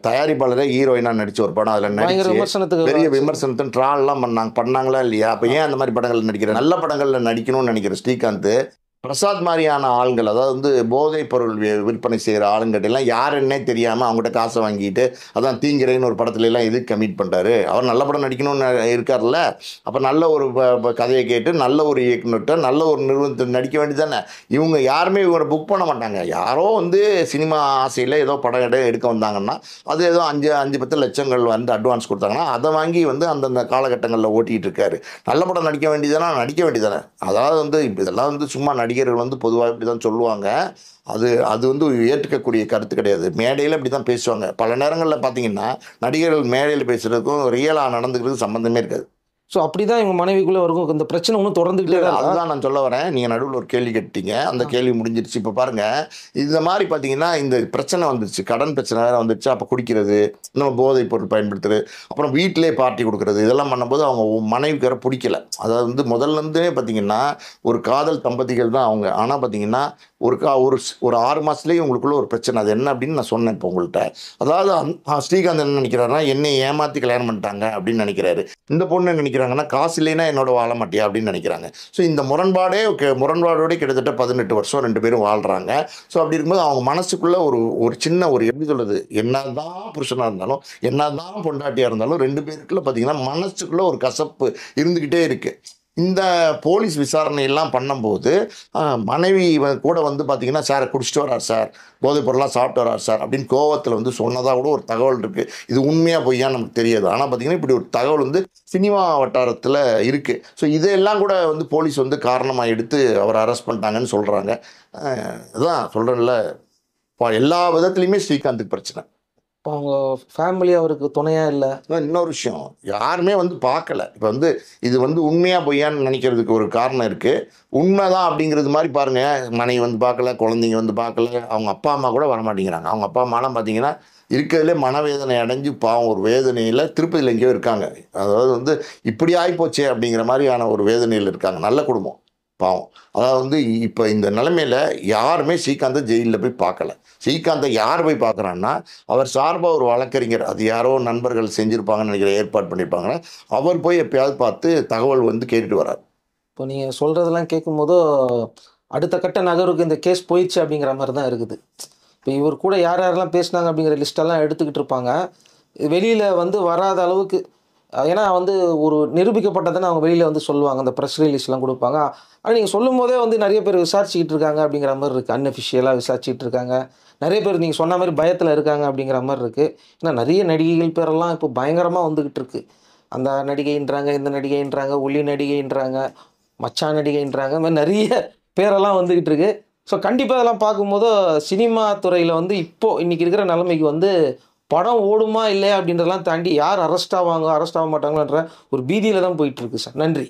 தயாரிப்பாளரே ஹீரோயினாக நடித்த ஒரு படம், அதில் நடிச்சு பெரிய விமர்சனத்தை ட்ரால்லாம் பண்ணாங்களா இல்லையா? அப்போ ஏன் அந்த மாதிரி படங்கள் நடிக்கிற, நல்ல படங்களில் நடிக்கணும்னு நினைக்கிற ஸ்ரீகாந்த் பிரசாத் மாதிரியான ஆளுங்கள், அதாவது வந்து போதைப் பொருள் விற்பனை செய்கிற ஆளுங்கிட்டெல்லாம் யாருன்னே தெரியாமல் அவங்ககிட்ட காசை வாங்கிட்டு, அதான் தீங்கிறேன்னு ஒரு படத்துல எல்லாம் எதுக்கு கமிட் பண்ணுறாரு? அவர் நல்ல படம் நடிக்கணும்னு இருக்கார்ல, அப்போ நல்ல ஒரு கதையை கேட்டு நல்ல ஒரு இயக்குனர்கிட்ட நல்ல ஒரு நிறுவனத்தை நடிக்க வேண்டியது தானே. இவங்க யாருமே இவரை புக் பண்ண மாட்டாங்க. யாரோ வந்து சினிமா ஆசையில் ஏதோ படம் எடுக்க வந்தாங்கன்னா அது ஏதோ 5-10 லட்சங்கள் வந்து அட்வான்ஸ் கொடுத்தாங்கன்னா அதை வாங்கி வந்து அந்தந்த காலகட்டங்களில் ஓட்டிகிட்டு இருக்காரு. நல்ல படம் நடிக்க வேண்டியதானே. அதாவது வந்து இதெல்லாம் வந்து சும்மா நடிகர்கள் வந்து பொதுவாக இப்படி தான் சொல்லுவாங்க. அது வந்து ஏற்றுக்கக்கூடிய கருத்து கிடையாது. மேடையில் இப்படி தான் பேசுவாங்க. பல நேரங்களில் பார்த்தீங்கன்னா நடிகர்கள் மேடையில் பேசுகிறதுக்கும் ரியலாக நடந்துக்கிறதுக்கு சம்மந்தமே இருக்காது. ஸோ அப்படி தான் எங்கள் மனைவிக்குள்ளே இருக்கும் இந்த பிரச்சனை ஒன்றும் தொடர்ந்துக்கிட்டே தான். அதுதான் நான் சொல்ல வரேன். நீங்கள் நடுவில் ஒரு கேள்வி கேட்டீங்க, அந்த கேள்வி முடிஞ்சிருச்சு. இப்போ பாருங்கள், இந்த மாதிரி பார்த்தீங்கன்னா இந்த பிரச்சனை வந்துருச்சு, கடன் பிரச்சனை வேறு வந்துருச்சு. அப்போ குடிக்கிறது, நம்ம போதைப் பொருள் பயன்படுத்துறது, அப்புறம் வீட்டிலே பார்ட்டி கொடுக்குறது, இதெல்லாம் பண்ணும்போது அவங்க மனைவிக்கு வேறு பிடிக்கல. அதாவது வந்து முதல்லேருந்தே பார்த்தீங்கன்னா ஒரு காதல் தம்பதிகள் தான் அவங்க. ஆனால் பார்த்தீங்கன்னா ஒரு 6 மாதத்துலேயே உங்களுக்குள்ள ஒரு பிரச்சனை. அது என்ன அப்படின்னு நான் சொன்னேன் இப்போ உங்கள்கிட்ட. அதாவது ஸ்ரீகாந்த் என்ன நினைக்கிறாருன்னா, என்னை ஏமாற்றி கல்யாணம் பண்ணிட்டாங்க அப்படின்னு நினைக்கிறாரு. இந்த பொண்ணு என்ன நினைக்கிறாங்க, நினைக்கிறாங்கன்னா, காசு இல்லைன்னா என்னோட வாழ மாட்டியா அப்படின்னு நினைக்கிறாங்க. ஸோ இந்த முரண்பாடோட கிட்டத்தட்ட 18 வருஷம் 2 பேரும் வாழ்றாங்க. ஸோ அப்படி இருக்கும்போது அவங்க மனசுக்குள்ள ஒரு ஒரு சின்ன ஒரு எப்படி சொல்றது, என்னதான் புருஷனா இருந்தாலும், என்னதான் பொண்டாட்டியா இருந்தாலும் 2 பேருக்குள்ள பார்த்தீங்கன்னா, மனசுக்குள்ள ஒரு கசப்பு இருந்துகிட்டே இருக்கு. இந்த போலீஸ் விசாரணை எல்லாம் பண்ணும்போது, மனைவி கூட வந்து பார்த்தீங்கன்னா, "சார் குடிச்சிட்டு வரார் சார், போதைப் பொருள்லாம் சாப்பிட்டு வரார் சார்" அப்படின்னு கோவத்தில வந்து சொன்னதா கூட ஒரு தகவல் இருக்கு. இது உண்மையா பொய்யான்னு நமக்கு தெரியாது. ஆனா பார்த்தீங்கன்னா, இப்படி ஒரு தகவல் வந்து சினிமா வட்டாரத்தில இருக்கு. ஸோ இதெல்லாம் கூட வந்து போலீஸ் வந்து காரணமா எடுத்து அவர அரெஸ்ட் பண்ணிட்டாங்கன்னு சொல்றாங்க. அ அதான் சொல்றேன்ல, எல்லா விதத்திலயுமே ஸ்ரீகாந்துக்கு பிரச்சனை. இப்போ அவங்க ஃபேமிலி அவருக்கு துணையா இல்ல. இன்னொரு விஷயம், யாருமே வந்து பார்க்கல. இப்ப வந்து இது வந்து உண்மையா பொய்யான்னு நினைக்கிறதுக்கு ஒரு காரணம் இருக்கு. உண்மைதான் அப்படிங்கிறது மாரி பாருங்க, மனைவி வந்து பார்க்கல, குழந்தைங்க வந்து பார்க்கல, அவங்க அப்பா, அம்மா கூட வரமாட்டேங்கிறாங்க. அவங்க அப்பா, அம்மாலாம் பார்த்தீங்கன்னா, இருக்கிறதுலே மனவேதனை அடைஞ்சு பாவம் ஒரு வேதனையில திருப்பதியில எங்கேயோ இருக்காங்க. அதாவது வந்து இப்படி ஆயிப்போச்சே அப்படிங்கிற மாரியான ஒரு வேதனையில இருக்காங்க. நல்ல குடும்பம். பாவம். அதாவது வந்து இப்ப இந்த நிலைமையில யாருமே ஸ்ரீகாந்த ஜெயில்ல போய் பார்க்கல. ஸ்ரீகாந்த யார் போய் பார்க்குறான்னா, அவர் சார்பா ஒரு வழக்கறிஞர், அது யாரோ நண்பர்கள் செஞ்சிருப்பாங்கன்னு நினைக்கிறேன், ஏற்பாடு பண்ணியிருப்பாங்க. அவர் போய் எப்பயாவது பார்த்து தகவல் வந்து கேட்டுட்டு வரார். இப்போ நீங்க சொல்றதெல்லாம் கேட்கும்போது, அடுத்த கட்ட நகர்வுக்கு இந்த கேஸ் போயிடுச்சு அப்படிங்கிற மாரி தான் இருக்குது. இப்போ இவர் கூட யார் யாரெல்லாம் பேசினாங்க அப்படிங்கிற லிஸ்ட்டெல்லாம் எடுத்துக்கிட்டு இருப்பாங்க. வெளியில வந்து வராத அளவுக்கு ஏன்னா வந்து ஒரு நிரூபிக்கப்பட்டதானே அவங்க வெளியில வந்து சொல்லுவாங்க. அந்த பிரஸ் ரிலீஸ்லாம் குடுப்பாங்க. ஆனா நீங்க சொல்லும்போதே வந்து நெறைய பேர் விசாரிச்சுக்கிட்டு இருக்காங்க அப்படிங்கிற மாரி இருக்கு. அன்அஃபிஷியலா விசாரிச்சுட்டு இருக்காங்க. நெறைய பேர் நீங்க சொன்ன மாரி பயத்துல இருக்காங்க அப்படிங்கிற மாரி இருக்கு. ஏன்னா நெறைய நடிகைகள் பேரெல்லாம் இப்போ பயங்கரமா வந்துகிட்டு இருக்கு. அந்த நடிகைன்றாங்க, இந்த நடிகைன்றாங்க, ஒல்லி நடிகைன்றாங்க, மச்சான் நடிகைன்றாங்க. இந்த மாரி நெறைய பேரெல்லாம் வந்துகிட்டு இருக்கு. ஸோ கண்டிப்பா இதெல்லாம் பார்க்கும்போது, சினிமா துறையில வந்து இப்போ இன்னைக்கு இருக்கிற நிலைமைக்கு வந்து படம் ஓடுமா இல்லையா அப்படின்றதெல்லாம் தாண்டி யார் அரெஸ்ட் ஆவாங்க, அரெஸ்ட் ஆக மாட்டாங்களான்ற ஒரு பீதியில தான் போயிட்டு இருக்கு சார். நன்றி.